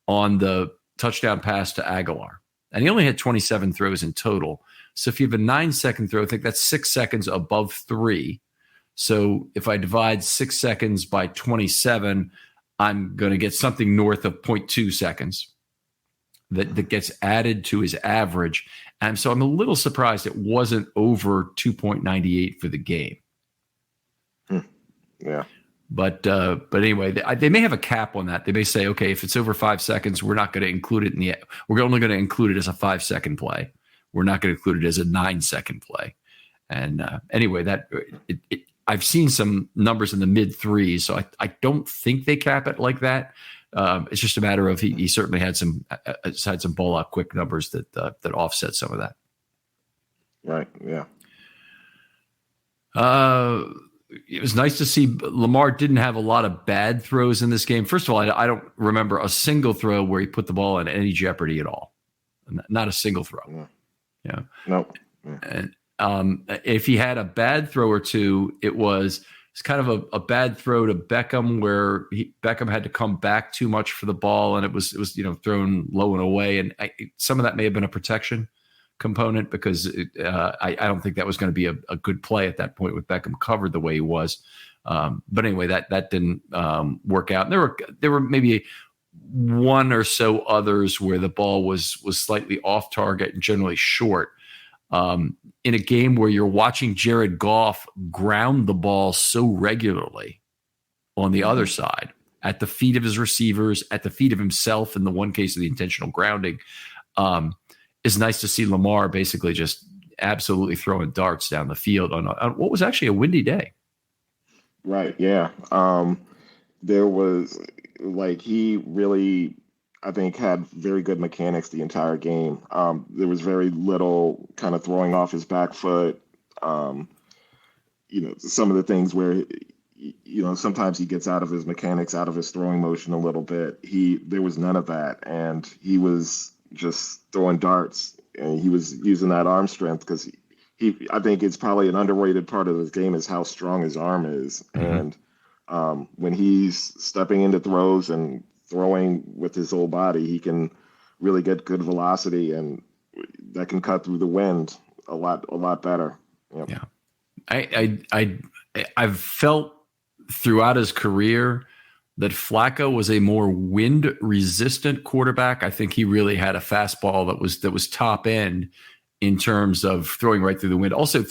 on the touchdown pass to Aguilar. And he only had 27 throws in total. So if you have a 9-second throw, I think that's 6 seconds above 3. So if I divide 6 seconds by 27, I'm going to get something north of 0.2 seconds that gets added to his average. And so I'm a little surprised it wasn't over 2.98 for the game. Yeah. But anyway, they may have a cap on that. They may say, okay, if it's over 5 seconds, we're not going to include it we're only going to include it as a 5-second play. We're not going to include it as a 9-second play. And anyway, I've seen some numbers in the mid threes, so I don't think they cap it like that. It's just a matter of he certainly had some ball out quick numbers that offset some of that. Right. Yeah. It was nice to see Lamar didn't have a lot of bad throws in this game. First of all, I don't remember a single throw where he put the ball in any jeopardy at all. Not a single throw. Yeah. Nope. And if he had a bad throw or two, it's kind of a bad throw to Beckham where Beckham had to come back too much for the ball, and it was thrown low and away. And some of that may have been a protection component because I don't think that was going to be a good play at that point with Beckham covered the way he was. But anyway, that didn't work out. And there were maybe one or so others where the ball was slightly off target and generally short. In a game where you're watching Jared Goff ground the ball so regularly on the other side, at the feet of his receivers, at the feet of himself in the one case of the intentional grounding, it's nice to see Lamar basically just absolutely throwing darts down the field on what was actually a windy day. Right. Yeah. There was he really, I think, had very good mechanics the entire game. There was very little kind of throwing off his back foot. Some of the things where, sometimes he gets out of his mechanics, out of his throwing motion a little bit. There was none of that. And he was just throwing darts, and he was using that arm strength because I think it's probably an underrated part of his game is how strong his arm is. Mm-hmm. And when he's stepping into throws and throwing with his whole body, he can really get good velocity, and that can cut through the wind a lot better. Yep. Yeah. I've felt throughout his career that Flacco was a more wind resistant quarterback. I think he really had a fastball that was top end in terms of throwing right through the wind. Also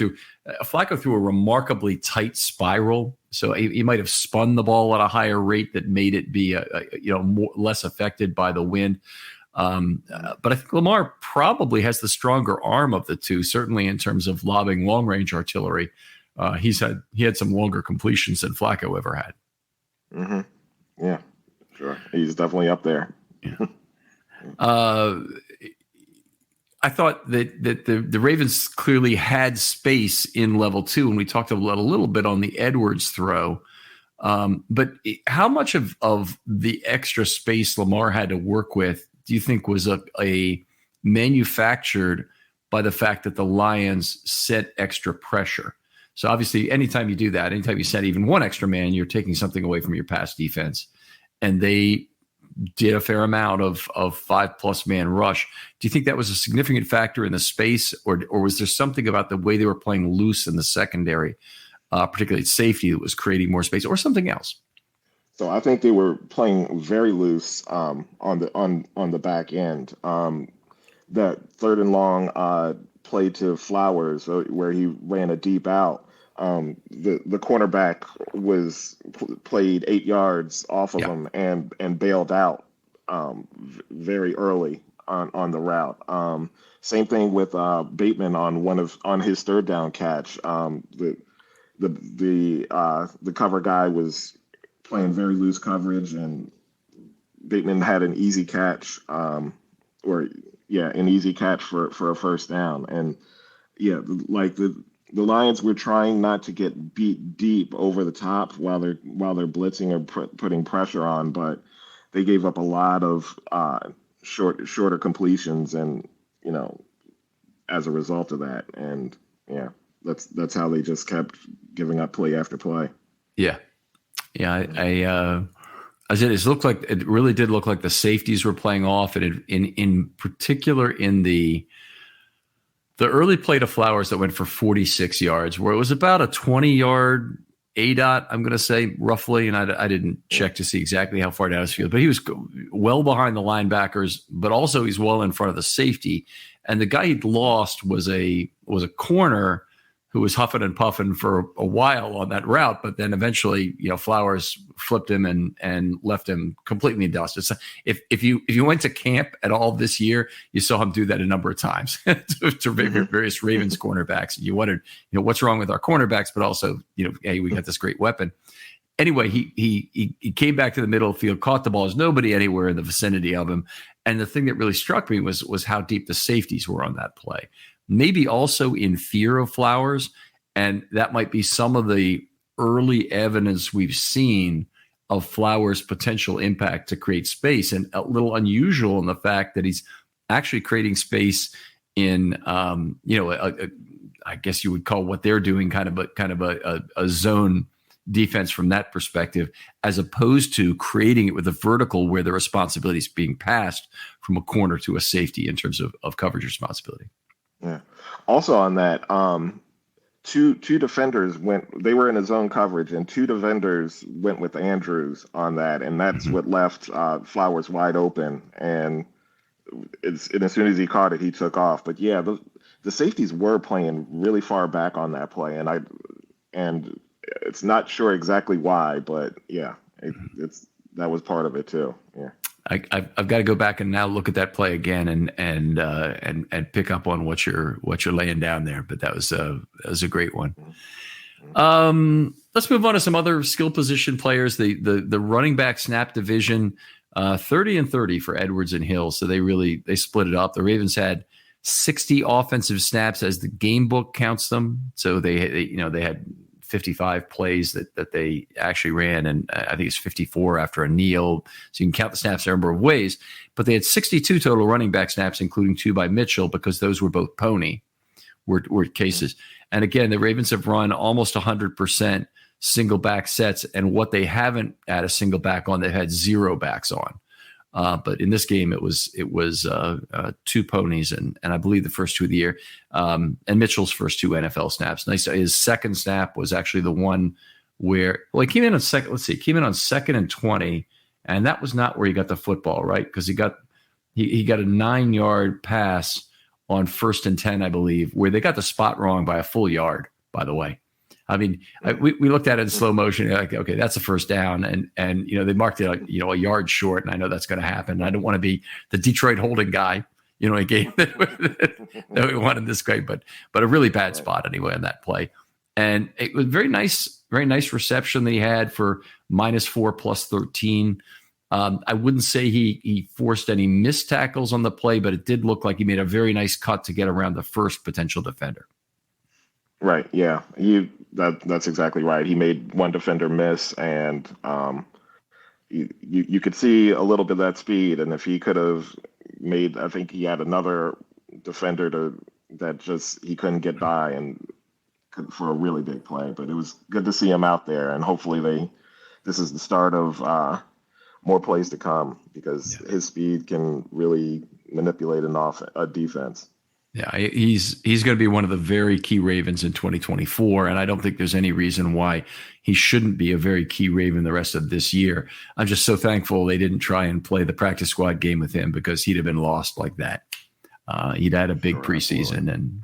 Flacco threw a remarkably tight spiral. So he might have spun the ball at a higher rate that made it be less affected by the wind. But I think Lamar probably has the stronger arm of the two, certainly in terms of lobbing long range artillery. He had some longer completions than Flacco ever had. Mm-hmm. Yeah, sure. He's definitely up there. Yeah. I thought that the Ravens clearly had space in level 2, and we talked a little bit on the Edwards throw. But how much of the extra space Lamar had to work with do you think was a manufactured by the fact that the Lions set extra pressure? So obviously, anytime you do that, anytime you set even one extra man, you're taking something away from your pass defense. And they did a fair amount of 5+ man rush. Do you think that was a significant factor in the space, or was there something about the way they were playing loose in the secondary, particularly safety, that was creating more space, or something else? So I think they were playing very loose on the back end. That third and long play to Flowers, where he ran a deep out. The cornerback was played 8 yards off of him and bailed out very early on the route. Same thing with Bateman on his third down catch. The cover guy was playing very loose coverage, and Bateman had an easy catch, an easy catch for a first down. And the Lions were trying not to get beat deep over the top while they're blitzing or putting pressure on, but they gave up a lot of shorter completions, and as a result of that, and that's how they just kept giving up play after play. Yeah. I said it really did look like the safeties were playing off, and in particular in the early play to Flowers that went for 46 yards, where it was about a 20-yard ADOT, I'm going to say roughly, and I didn't check to see exactly how far down his field, but he was well behind the linebackers, but also he's well in front of the safety. And the guy he'd lost was a corner who was huffing and puffing for a while on that route, but then eventually, Flowers flipped him and left him completely in dust. It's, if you went to camp at all this year, you saw him do that a number of times to various Ravens cornerbacks. And you wondered, what's wrong with our cornerbacks, but also, hey, we got this great weapon. Anyway, he came back to the middle of the field, caught the ball. There's nobody anywhere in the vicinity of him. And the thing that really struck me was how deep the safeties were on that play. Maybe also in fear of Flowers, and that might be some of the early evidence we've seen of Flowers' potential impact to create space, and a little unusual in the fact that he's actually creating space in, I guess you would call what they're doing kind of a zone defense from that perspective, as opposed to creating it with a vertical where the responsibility is being passed from a corner to a safety in terms of coverage responsibility. Yeah. Also on that, two defenders they were in a zone coverage, and two defenders went with Andrews on that, and that's what left Flowers wide open. And as soon as he caught it, he took off. But yeah, the safeties were playing really far back on that play, and it's not sure exactly why, but yeah, that was part of it too. Yeah. I've got to go back and now look at that play again and pick up on what you're laying down there. But that was a great one. Let's move on to some other skill position players. The running back snap division, 30-30 for Edwards and Hill. So they split it up. The Ravens had 60 offensive snaps as the game book counts them. So they had 55 plays that they actually ran, and I think it's 54 after a kneel. So you can count the snaps a number of ways. But they had 62 total running back snaps, including 2 by Mitchell, because those were both pony were cases. And again, the Ravens have run almost 100% single back sets, and what they haven't had a single back on, they've had 0 backs on. But in this game, it was 2 ponies, and I believe the first 2 of the year, and Mitchell's first 2 NFL snaps. Nice. His second snap was actually the one where he came in on second. Let's see, came in on 2nd and 20, and that was not where he got the football, right? Because he got a 9-yard pass on 1st and 10, I believe, where they got the spot wrong by a full yard. By the way. I mean, we looked at it in slow motion. Like, okay, that's a first down, and they marked it a yard short, and I know that's going to happen. I don't want to be the Detroit holding guy, a game that we wanted this great, but a really bad spot anyway on that play. And it was very nice reception that he had for -4 +13. I wouldn't say he forced any missed tackles on the play, but it did look like he made a very nice cut to get around the first potential defender. Right. Yeah. That's exactly right. He made one defender miss, and you could see a little bit of that speed. And if he could have made, I think he had another defender that he couldn't get by, and for a really big play. But it was good to see him out there, and hopefully this is the start of more plays to come, because his speed can really manipulate a defense. Yeah, he's going to be one of the very key Ravens in 2024, and I don't think there's any reason why he shouldn't be a very key Raven the rest of this year. I'm just so thankful they didn't try and play the practice squad game with him, because he'd have been lost like that. He'd had a big preseason, and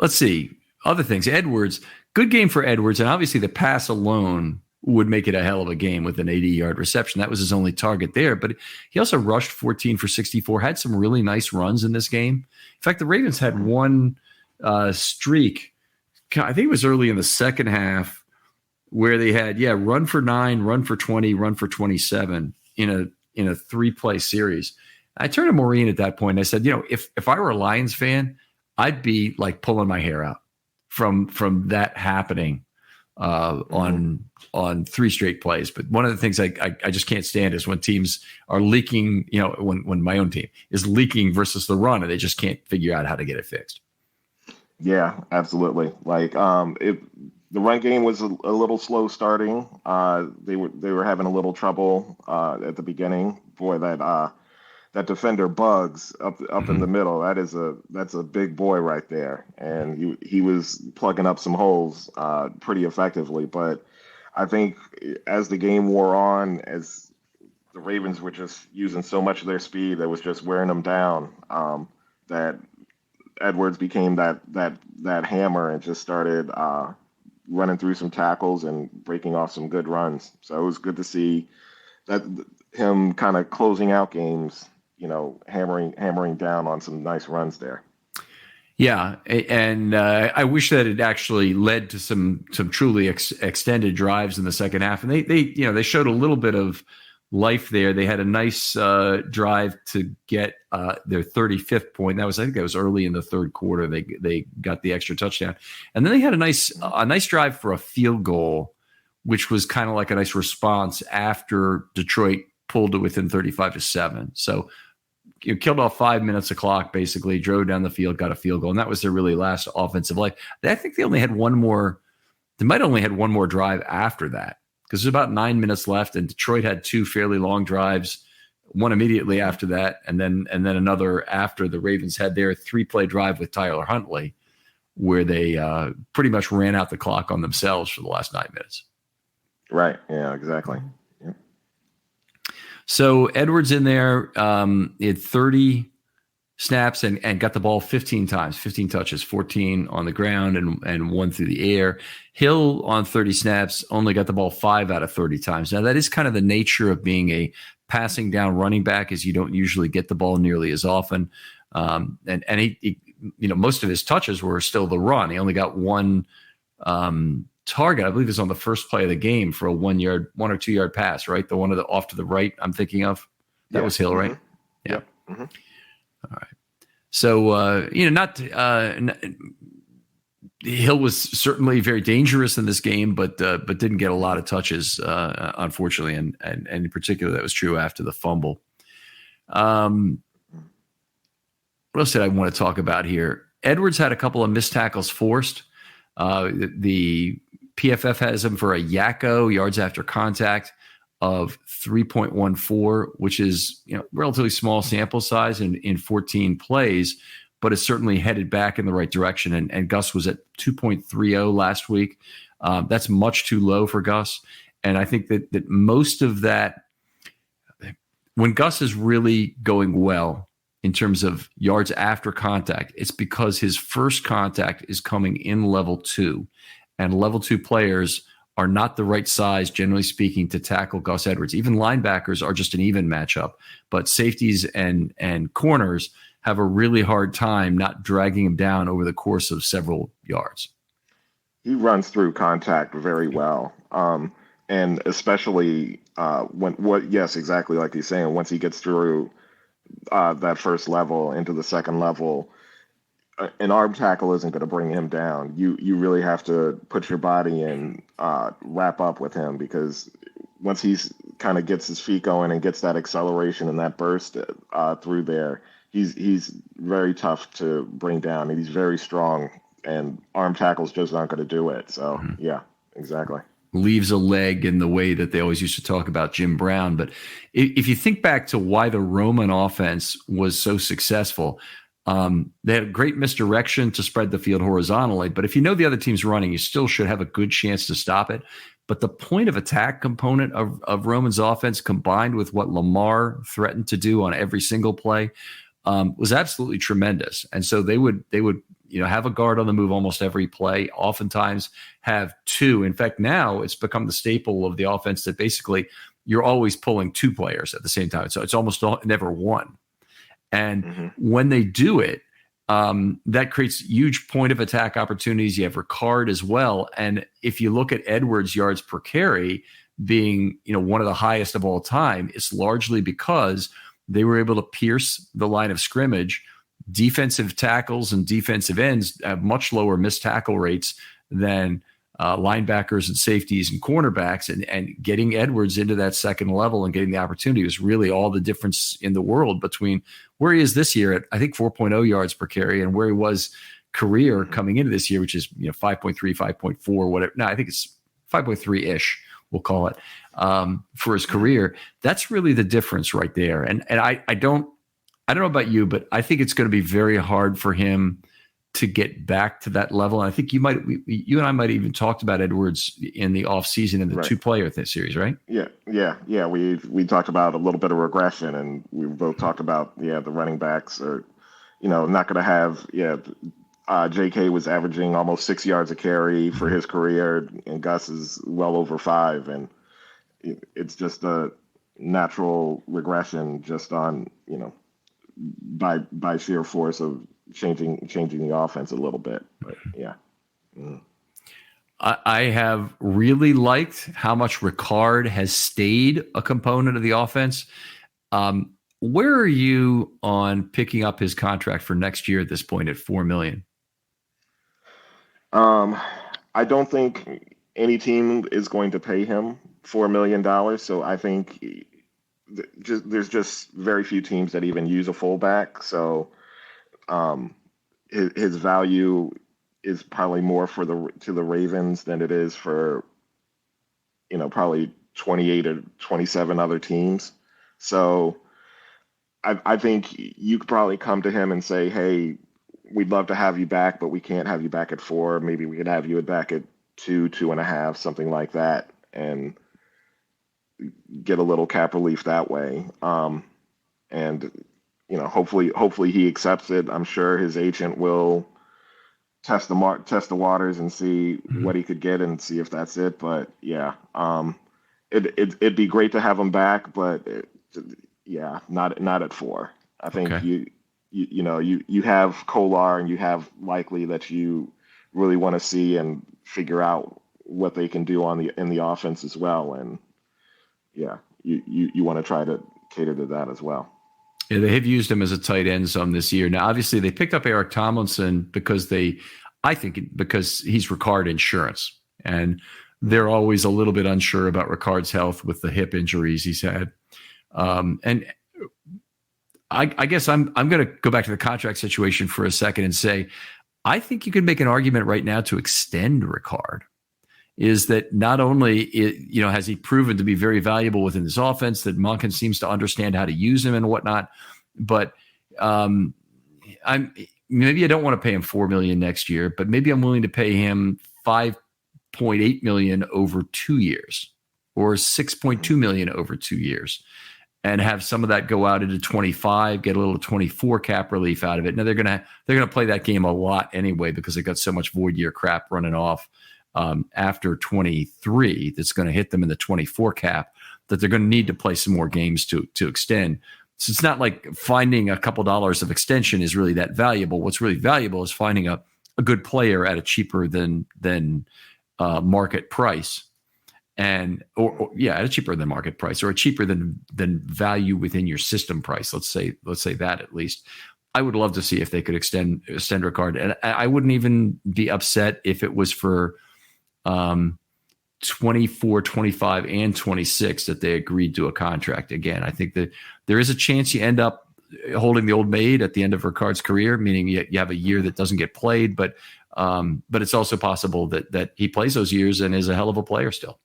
let's see other things. Edwards, good game for Edwards, and obviously the pass alone would make it a hell of a game with an 80-yard reception. That was his only target there. But he also rushed 14 for 64, had some really nice runs in this game. In fact, the Ravens had one streak, I think it was early in the second half, where they had, run for 9, run for 20, run for 27 in a 3-play series. I turned to Maureen at that point. And I said, if I were a Lions fan, I'd be like pulling my hair out from that happening on 3 straight plays. But one of the things I just can't stand is when teams are leaking, when my own team is leaking versus the run, and they just can't figure out how to get it fixed. Yeah, absolutely. Like the run game was a little slow starting. They were having a little trouble at the beginning. Boy, that that defender Bugs up in the middle. That's a big boy right there, and he was plugging up some holes pretty effectively. But I think as the game wore on, as the Ravens were just using so much of their speed that was just wearing them down, that Edwards became that hammer and just started running through some tackles and breaking off some good runs. So it was good to see that him kind of closing out games, hammering down on some nice runs there. Yeah, and I wish that it actually led to some truly extended drives in the second half. And they showed a little bit of life there. They had a nice drive to get their 35th point. I think that was early in the third quarter. They got the extra touchdown, and then they had a nice drive for a field goal, which was kind of like a nice response after Detroit pulled it within 35-7. So you killed off 5 minutes of clock, basically drove down the field, got a field goal, and that was their really last offensive life. I think they only had one more. They might only had one more drive after that, because there's about 9 minutes left, and Detroit had two fairly long drives, one immediately after that, and then another after the Ravens had their 3-play drive with Tyler Huntley, where they pretty much ran out the clock on themselves for the last 9 minutes. Right. Yeah, exactly. Yep. So Edwards in there, he had 30 snaps and got the ball 15 times, 15 touches, 14 on the ground and 1 through the air. Hill on 30 snaps only got the ball 5 out of 30 times. Now that is kind of the nature of being a passing down running back, is you don't usually get the ball nearly as often. And he most of his touches were still the run. He only got one target, I believe, is on the first play of the game for a 1 or 2 yard pass, right? The one off to the right I'm thinking of. That was Hill, right? Mm-hmm. Yeah. Yep. Mm-hmm. All right. So, Hill was certainly very dangerous in this game, but didn't get a lot of touches, unfortunately, and in particular that was true after the fumble. What else did I want to talk about here? Edwards had a couple of missed tackles forced. The PFF has him for a YACO, yards after contact, of 3.14, which is relatively small sample size in 14 plays, but it's certainly headed back in the right direction. And Gus was at 2.30 last week. That's much too low for Gus. And I think that most of that, when Gus is really going well in terms of yards after contact, it's because his first contact is coming in level 2. And level 2 players are not the right size, generally speaking, to tackle Gus Edwards. Even linebackers are just an even matchup, but safeties and corners have a really hard time not dragging him down over the course of several yards. He runs through contact very well, and especially exactly like he's saying, once he gets through that first level into the second level, an arm tackle isn't going to bring him down. You really have to put your body and wrap up with him, because once he's kind of gets his feet going and gets that acceleration and that burst through there, he's very tough to bring down, and he's very strong, and arm tackles just aren't going to do it. So yeah, exactly. Leaves a leg in the way that they always used to talk about Jim Brown. But if you think back to why the Roman offense was so successful, they had great misdirection to spread the field horizontally. But if you know the other team's running, you still should have a good chance to stop it. But the point of attack component of Roman's offense, combined with what Lamar threatened to do on every single play, was absolutely tremendous. And so they would have a guard on the move almost every play, oftentimes have 2. In fact, now it's become the staple of the offense that basically you're always pulling 2 players at the same time. So it's almost never 1. And when they do it, that creates huge point of attack opportunities. You have Ricard as well. And if you look at Edwards' yards per carry being, one of the highest of all time, it's largely because they were able to pierce the line of scrimmage. Defensive tackles and defensive ends have much lower missed tackle rates than linebackers and safeties and cornerbacks, and getting Edwards into that second level and getting the opportunity was really all the difference in the world between where he is this year at, I think, 4.0 yards per carry, and where he was career coming into this year, which is 5.3, 5.4, whatever. No, I think it's 5.3-ish, we'll call it, for his career. That's really the difference right there. And I don't I don't know about you, but I think it's going to be very hard for him to get back to that level. And I think you and I might have even talked about Edwards in the offseason in the Right. two-player series, right? Yeah. We talked about a little bit of regression, and we both talked about the running backs are, not going to have J.K. was averaging almost 6 yards a carry for his career, and Gus is well over 5, and it's just a natural regression just on by sheer force of changing the offense a little bit. But yeah. I have really liked how much Ricard has stayed a component of the offense. Where are you on picking up his contract for next year at this point at $4 million? I don't think any team is going to pay him $4 million. So I think there's just very few teams that even use a fullback. So his value is probably more to the Ravens than it is for probably 28 or 27 other teams. So I think you could probably come to him and say, hey, we'd love to have you back, but we can't have you back at 4. Maybe we could have you back at 2, 2.5, something like that, and get a little cap relief that way. And hopefully he accepts it. I'm sure his agent will test the waters and see what he could get and see if that's it. But yeah, it'd be great to have him back, but not at 4. I think okay. you have Kolar and you have Likely that you really want to see and figure out what they can do in the offense as well. And yeah, you want to try to cater to that as well. Yeah, they have used him as a tight end some this year. Now, obviously, they picked up Eric Tomlinson because he's Ricard Insurance, and they're always a little bit unsure about Ricard's health with the hip injuries he's had. And I guess I'm going to go back to the contract situation for a second and say, I think you could make an argument right now to extend Ricard. Is that not only has he proven to be very valuable within this offense, that Monken seems to understand how to use him and whatnot, but maybe I don't want to pay him $4 million next year, but maybe I'm willing to pay him $5.8 million over 2 years, or $6.2 million over 2 years, and have some of that go out into 25, get a little 24 cap relief out of it. Now they're gonna play that game a lot anyway because they got so much void year crap running off after 23 that's going to hit them in the 24 cap, that they're going to need to play some more games to extend. So it's not like finding a couple dollars of extension is really that valuable. What's really valuable is finding a good player at a cheaper than market price, and or at a cheaper than market price, or a cheaper than value within your system price. Let's say that at least. I would love to see if they could extend Ricard, and I wouldn't even be upset if it was for 24, 25, and 26 that they agreed to a contract. Again, I think that there is a chance you end up holding the old maid at the end of Ricard's career, meaning you have a year that doesn't get played, but it's also possible that he plays those years and is a hell of a player still.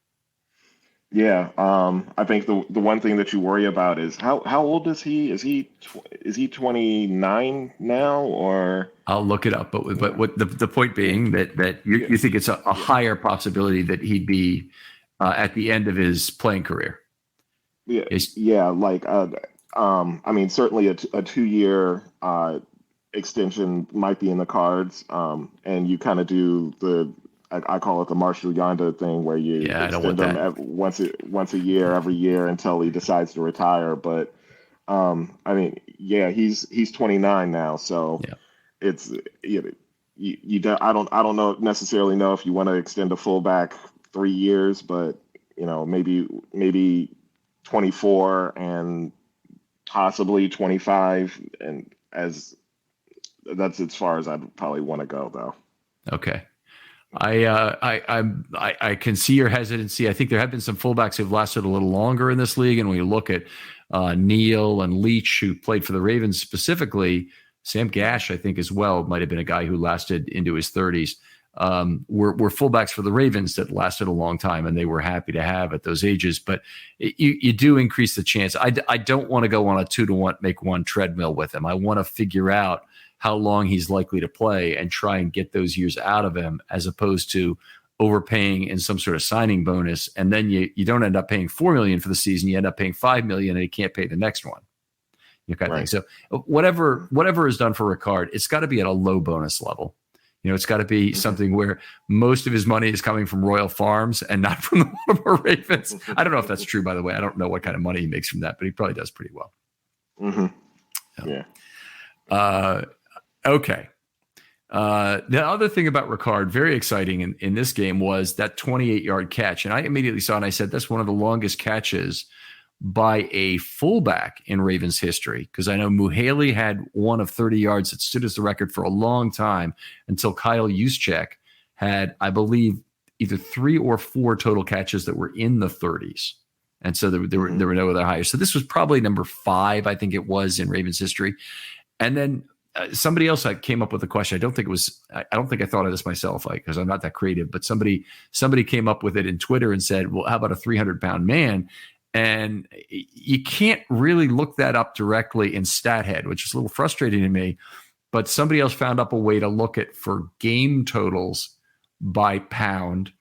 Yeah, I think the one thing that you worry about is how old is he? Is he 29 now, or? I'll look it up, but what the point being that you think it's a higher possibility that he'd be at the end of his playing career. Yeah, I mean, certainly a 2-year extension might be in the cards, and you kind of do I call it the Marshall Yonda thing, where you extend him once a year, every year until he decides to retire. But I mean, yeah, he's 29 now, so it's I don't necessarily know if you want to extend a fullback 3 years, but maybe 24 and possibly 25, and that's as far as I'd probably want to go, though. Okay. I can see your hesitancy. I think there have been some fullbacks who've lasted a little longer in this league, and when you look at Neal and Leach, who played for the Ravens specifically, Sam Gash, I think as well, might have been a guy who lasted into his 30s. were fullbacks for the Ravens that lasted a long time, and they were happy to have at those ages. But you do increase the chance. I don't want to go on a 2-to-1 make one treadmill with him. I want to figure out how long he's likely to play and try and get those years out of him, as opposed to overpaying in some sort of signing bonus, and then you don't end up paying $4 million for the season. You end up paying $5 million, and you can't pay the next one. Kind of thing. So whatever is done for Ricard, it's got to be at a low bonus level. It's got to be something where most of his money is coming from Royal Farms and not from the Baltimore Ravens. I don't know if that's true, by the way. I don't know what kind of money he makes from that, but he probably does pretty well. Mm-hmm. Yeah. Okay. The other thing about Ricard, very exciting in this game, was that 28-yard catch. And I immediately saw, and I said, that's one of the longest catches by a fullback in Ravens history, because I know Muhaley had one of 30 yards that stood as the record for a long time until Kyle Juszczyk had, I believe, either 3 or 4 total catches that were in the 30s. And so there were no other higher. So this was probably number 5, I think it was, in Ravens history. And then somebody else came up with a question. I don't think I thought of this myself, because I'm not that creative, but somebody came up with it in Twitter and said, well, how about a 300-pound man? And you can't really look that up directly in StatHead, which is a little frustrating to me. But somebody else found up a way to look at for game totals by pound.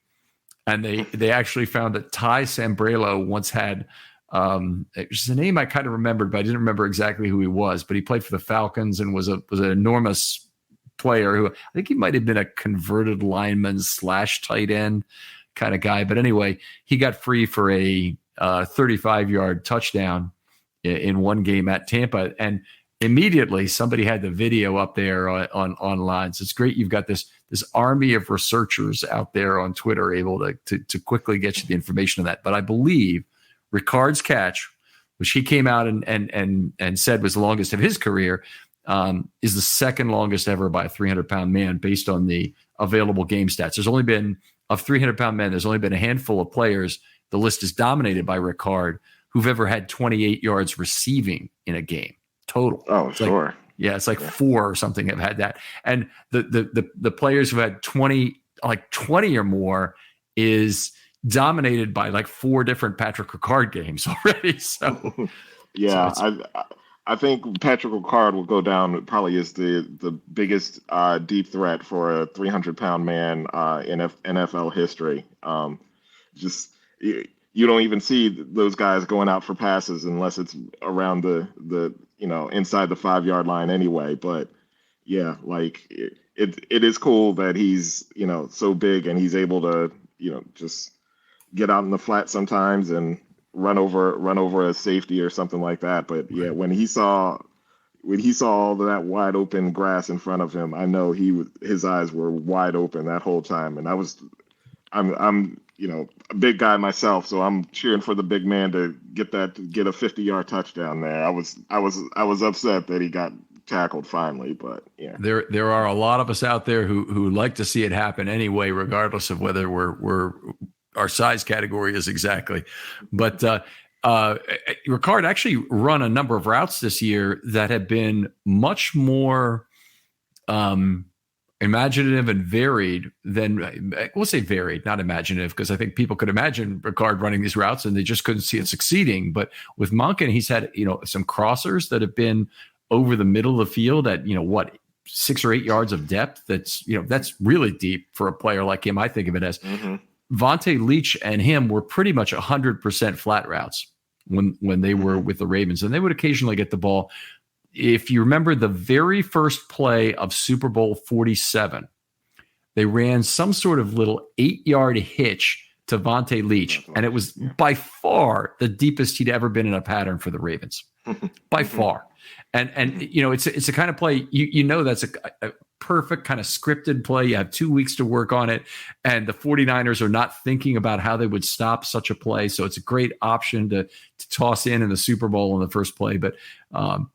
And they actually found that Ty Sambrailo once had, it's a name I kind of remembered, but I didn't remember exactly who he was. But he played for the Falcons and was an enormous player who I think he might have been a converted lineman / tight end kind of guy. But anyway, he got free for a 35-yard touchdown in one game at Tampa, and immediately somebody had the video up there online. So it's great you've got this army of researchers out there on Twitter able to quickly get you the information on that. But I believe Ricard's catch, which he came out and said was the longest of his career, is the second longest ever by a 300-pound man based on the available game stats. There's only been, of 300-pound men, there's only been a handful of players. The list is dominated by Ricard, who've ever had 28 yards receiving in a game total. Oh, sure. It's like 4 or something have had that. And the players who had 20 or more is dominated by like 4 different Patrick Ricard games already. So yeah, I think Patrick Ricard will go down probably as the biggest deep threat for a 300-pound man in NFL history. You don't even see those guys going out for passes unless it's around the inside the 5-yard line anyway. But yeah, like it is cool that he's so big and he's able to just get out in the flat sometimes and run over a safety or something like that. But yeah, when he saw all that wide open grass in front of him, I know his eyes were wide open that whole time. And I'm a big guy myself, so I'm cheering for the big man to get a 50-yard touchdown there. I was upset that he got tackled finally, but yeah. There are a lot of us out there who like to see it happen anyway, regardless of whether we're our size category is exactly. But Ricard actually run a number of routes this year that have been much more imaginative and varied than, we'll say varied, not imaginative, because I think people could imagine Ricard running these routes and they just couldn't see it succeeding. But with Monken, he's had, some crossers that have been over the middle of the field at, 6 or 8 yards of depth. That's really deep for a player like him. I think of it as Vontae Leach and him were pretty much 100% flat routes when they were with the Ravens, and they would occasionally get the ball. If you remember the very first play of Super Bowl 47, they ran some sort of little 8-yard hitch to Vontae Leach, and it was by far the deepest he'd ever been in a pattern for the Ravens, by far. And it's a kind of play that's a perfect kind of scripted play. You have 2 weeks to work on it, and the 49ers are not thinking about how they would stop such a play. So it's a great option to toss in the Super Bowl in the first play. But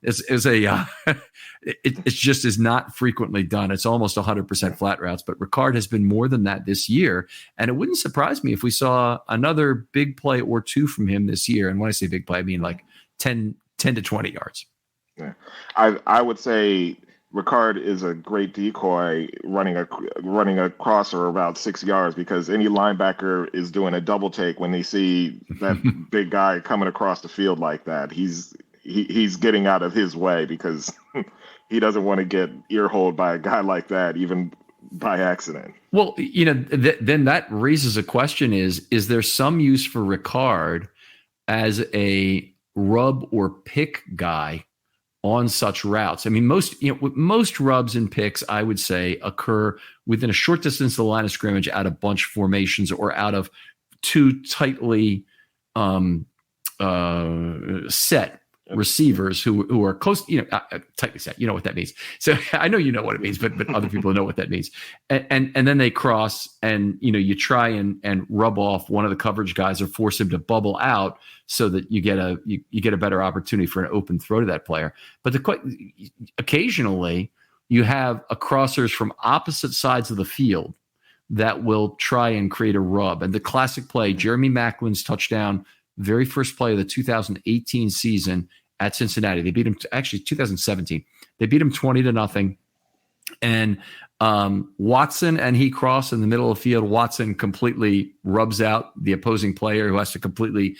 it just is not frequently done. It's almost 100% flat routes. But Ricard has been more than that this year, and it wouldn't surprise me if we saw another big play or 2 from him this year. And when I say big play, I mean like 10 to 20 yards. Yeah. I would say Ricard is a great decoy running a crosser about 6 yards, because any linebacker is doing a double take when they see that big guy coming across the field like that. He's getting out of his way because he doesn't want to get earholed by a guy like that, even by accident. Well, then that raises a question: is there some use for Ricard as a rub or pick guy on such routes? I mean, most rubs and picks, I would say, occur within a short distance of the line of scrimmage, out of bunch formations or out of two tightly set receivers who are close, tightly set. You know what that means. So I know you know what it means, but other people know what that means. And then they cross, and you try and rub off one of the coverage guys or force him to bubble out so that you get a better opportunity for an open throw to that player. But occasionally you have crossers from opposite sides of the field that will try and create a rub. And the classic play, Jeremy Macklin's touchdown, very first play of the 2018 season at Cincinnati. They beat him, actually 2017. They beat him 20-0. And Watson and he cross in the middle of the field. Watson completely rubs out the opposing player, who has to completely,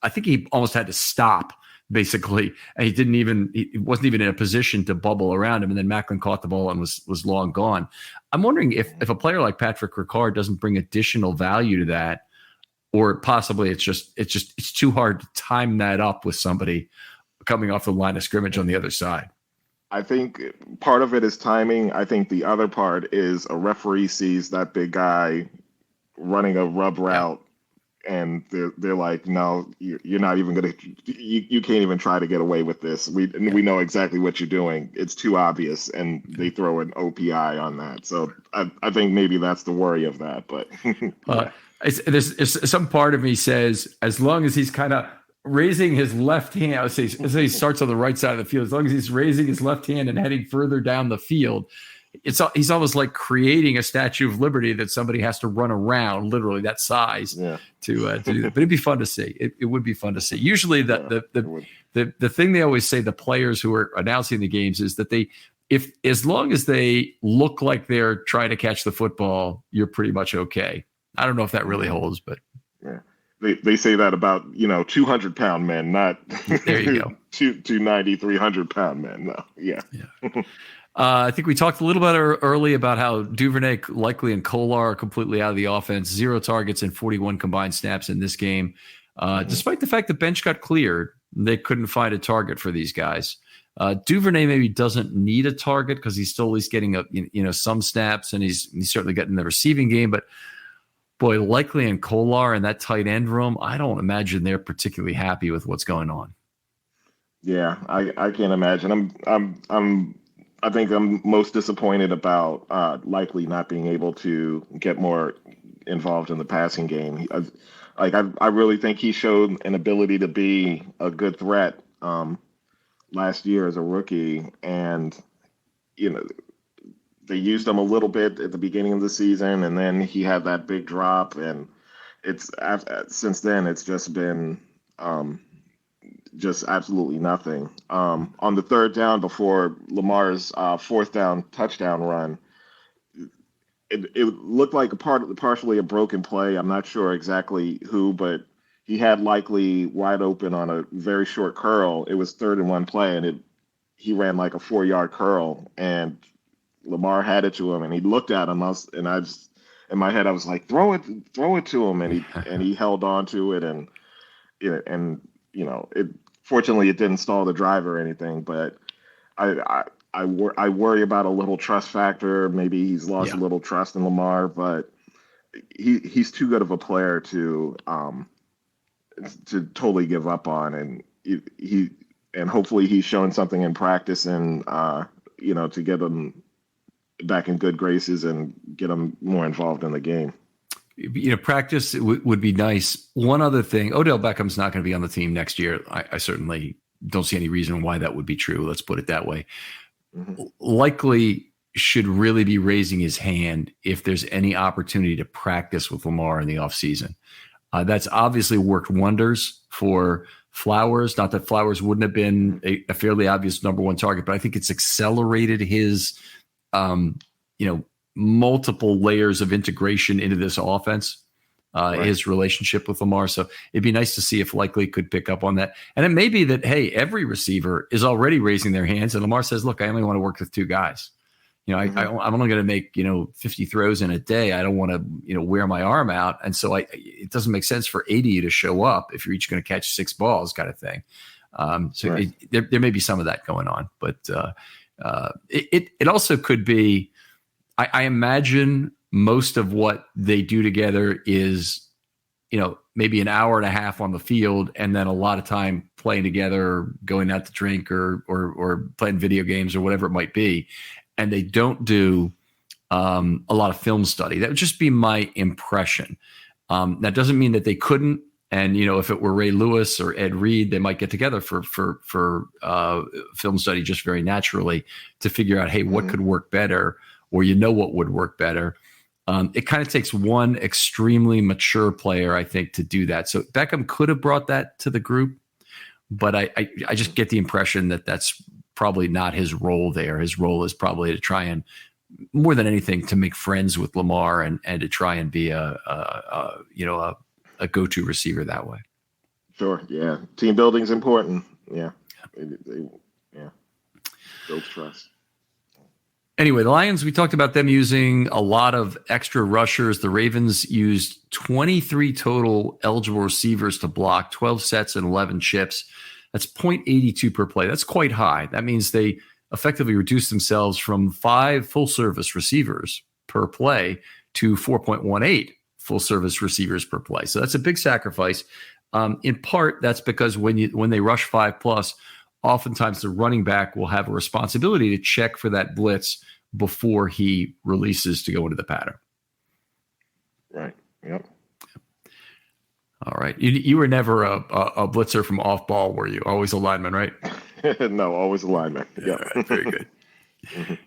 I think he almost had to stop, basically. And he wasn't even in a position to bubble around him. And then Macklin caught the ball and was long gone. I'm wondering if a player like Patrick Ricard doesn't bring additional value to that, or possibly it's too hard to time that up with somebody coming off the line of scrimmage on the other side. I think part of it is timing. I think the other part is a referee sees that big guy running a rub route, and they're like, no, you're not even going to, you can't even try to get away with this. We know exactly what you're doing. It's too obvious, and they throw an OPI on that. So I think maybe that's the worry of that. But there's some part of me says, as long as he's kind of raising his left hand, I would say he starts on the right side of the field, as long as he's raising his left hand and heading further down the field, he's almost like creating a Statue of Liberty that somebody has to run around, literally that size, to do that. But it'd be fun to see. It would be fun to see. Usually the thing they always say, the players who are announcing the games, is that as long as they look like they're trying to catch the football, you're pretty much okay. I don't know if that really holds, but yeah, they say that about 200-pound men, not there you go, 290, 300-pound men. No, yeah. I think we talked a little bit early about how Duvernay, Likely, and Kolar are completely out of the offense. 0 targets and 41 combined snaps in this game, despite the fact the bench got cleared. They couldn't find a target for these guys. Duvernay maybe doesn't need a target because he's still at least getting some snaps, and he's certainly getting the receiving game, but. Boy, Likely and Kolar in that tight end room, I don't imagine they're particularly happy with what's going on. Yeah, I can't imagine. I think I'm most disappointed about Likely not being able to get more involved in the passing game. I really think he showed an ability to be a good threat last year as a rookie, and they used him a little bit at the beginning of the season, and then he had that big drop, and since then it's just been just absolutely nothing. On the third down before Lamar's fourth down touchdown run, it looked like partially a broken play. I'm not sure exactly who, but he had Likely wide open on a very short curl. It was 3rd and 1 play, and he ran like a 4-yard curl, and Lamar had it to him, and he looked at him, and I just, in my head, I was like, throw it to him, and he held on to it, and fortunately it didn't stall the drive or anything, but I worry about a little trust factor. Maybe he's lost a little trust in Lamar, but he's too good of a player to totally give up on, and hopefully he's shown something in practice, and to get him back in good graces and get him more involved in the game. Practice would be nice. One other thing, Odell Beckham's not going to be on the team next year. I certainly don't see any reason why that would be true. Let's put it that way. Mm-hmm. Likely should really be raising his hand if there's any opportunity to practice with Lamar in the offseason. That's obviously worked wonders for Flowers. Not that Flowers wouldn't have been a fairly obvious number one target, but I think it's accelerated his, multiple layers of integration into this offense. His relationship with Lamar. So it'd be nice to see if Likely could pick up on that. And it may be that, hey, every receiver is already raising their hands. And Lamar says, look, I only want to work with two guys. I'm only going to make, 50 throws in a day. I don't want to, wear my arm out. And so it doesn't make sense for 80 to show up if you're each going to catch 6 balls kind of thing. There may be some of that going on, but it also could be, I imagine most of what they do together is, maybe an hour and a half on the field and then a lot of time playing together, going out to drink or playing video games or whatever it might be. And they don't do a lot of film study. That would just be my impression. That doesn't mean that they couldn't. And, if it were Ray Lewis or Ed Reed, they might get together for film study just very naturally to figure out, hey, what could work better, or what would work better. It kind of takes one extremely mature player, I think, to do that. So Beckham could have brought that to the group, but I just get the impression that that's probably not his role there. His role is probably to try and, more than anything, to make friends with Lamar and to try and be a go-to receiver that way. Sure. Yeah. Team building's important. Yeah. Build trust. Anyway, the Lions, we talked about them using a lot of extra rushers. The Ravens used 23 total eligible receivers to block, 12 sets and 11 chips. That's 0.82 per play. That's quite high. That means they effectively reduced themselves from 5 full-service receivers per play to 4.18 full-service receivers per play. So that's a big sacrifice. In part, that's because when they rush 5+, oftentimes the running back will have a responsibility to check for that blitz before he releases to go into the pattern. Right. Yep. All right. You were never a blitzer from off ball, were you? Always a lineman, right? No, always a lineman. Yeah. Right, very good.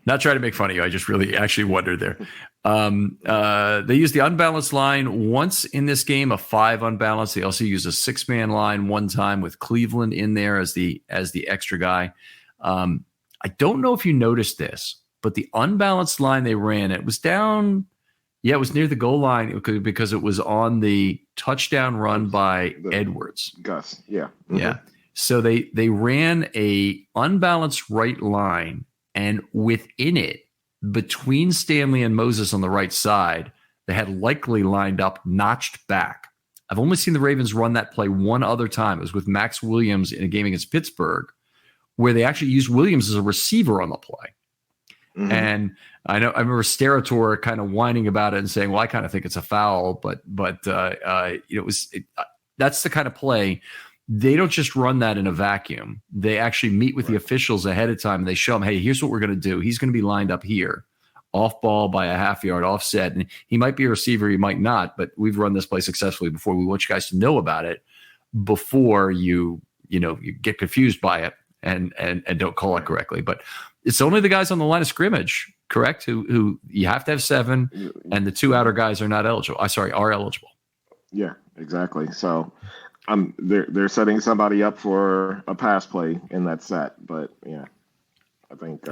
Not trying to make fun of you. I just really actually wondered there. They used the unbalanced line once in this game, a 5 unbalanced. They also used a 6-man line one time with Cleveland in there as the extra guy. I don't know if you noticed this, but the unbalanced line they ran, it was down. Yeah, it was near the goal line because it was on the touchdown run by Edwards. Gus, yeah. Yeah. So they ran a unbalanced right line, and within it, between Stanley and Moses on the right side, they had Likely lined up, notched back. I've only seen the Ravens run that play one other time. It was with Max Williams in a game against Pittsburgh, where they actually used Williams as a receiver on the play. Mm-hmm. And I remember Sterator kind of whining about it and saying, well, I kind of think it's a foul, but that's the kind of play. They don't just run that in a vacuum. They actually meet with the officials ahead of time. And they show them, hey, here's what we're going to do. He's going to be lined up here, off ball by a half yard offset. And he might be a receiver, he might not, but we've run this play successfully before. We want you guys to know about it before you get confused by it and don't call it correctly. But it's only the guys on the line of scrimmage, correct? Who you have to have 7, and the 2 outer guys are not eligible. Are eligible. Yeah, exactly. So they're setting somebody up for a pass play in that set, but yeah, I think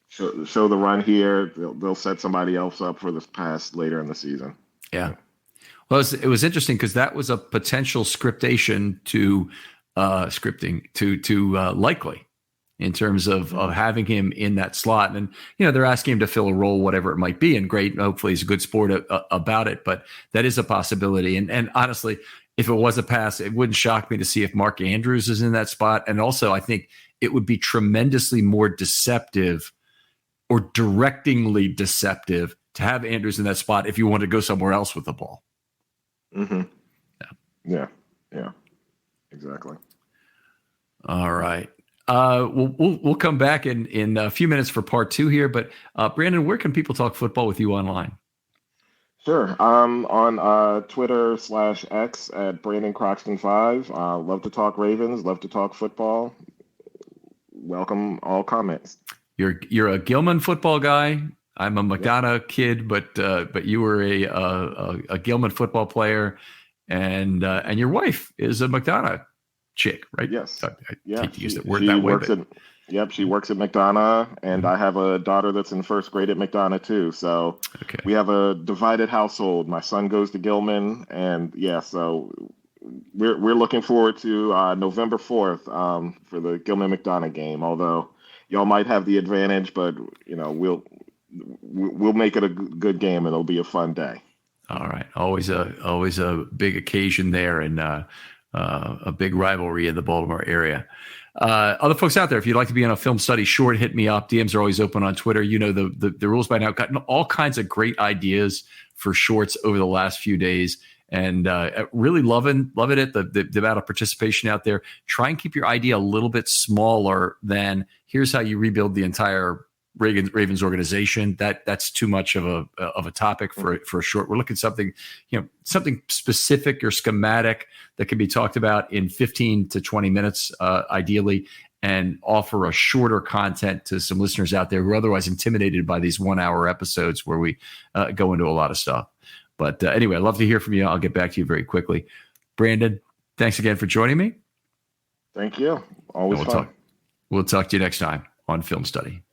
show the run here. They'll set somebody else up for the pass later in the season. Yeah. Well, it was interesting because that was a potential scripting to Likely in terms of having him in that slot. And, they're asking him to fill a role, whatever it might be. And great. Hopefully he's a good sport about it, but that is a possibility. And honestly, if it was a pass, it wouldn't shock me to see if Mark Andrews is in that spot. And also I think it would be tremendously more deceptive or directingly deceptive to have Andrews in that spot if you want to go somewhere else with the ball. Mm-hmm. Yeah. Exactly. All right. We'll come back in a few minutes for part 2 here. But Brandon, where can people talk football with you online? Sure. I'm on Twitter /X at Brandon Croxton 5. Love to talk Ravens. Love to talk football. Welcome all comments. You're a Gilman football guy. I'm a McDonough kid, but you were a Gilman football player, and your wife is a McDonough chick, right? Yes. I Yeah. hate to use She, the word she that way, works but at Yep, she works at McDonough, and I have a daughter that's in first grade at McDonough too. So okay. we have a divided household. My son goes to Gilman, and yeah, so we're looking forward to November 4th for the Gilman McDonough game. Although y'all might have the advantage, but we'll make it a good game, and it'll be a fun day. All right. Always a big occasion there, and a big rivalry in the Baltimore area. Other folks out there, if you'd like to be on a film study short, hit me up. DMs are always open on Twitter. You know the rules by now. Gotten all kinds of great ideas for shorts over the last few days, and really loving it. The amount of participation out there. Try and keep your idea a little bit smaller than here's how you rebuild the entire Ravens organization. That's too much of a topic for a short. We're looking at something specific or schematic that can be talked about in 15 to 20 minutes, ideally, and offer a shorter content to some listeners out there who are otherwise intimidated by these 1 hour episodes where we go into a lot of stuff. But anyway, I'd love to hear from you. I'll get back to you very quickly. Brandon, thanks again for joining me. Thank you. Always fun. We'll talk to you next time on Film Study.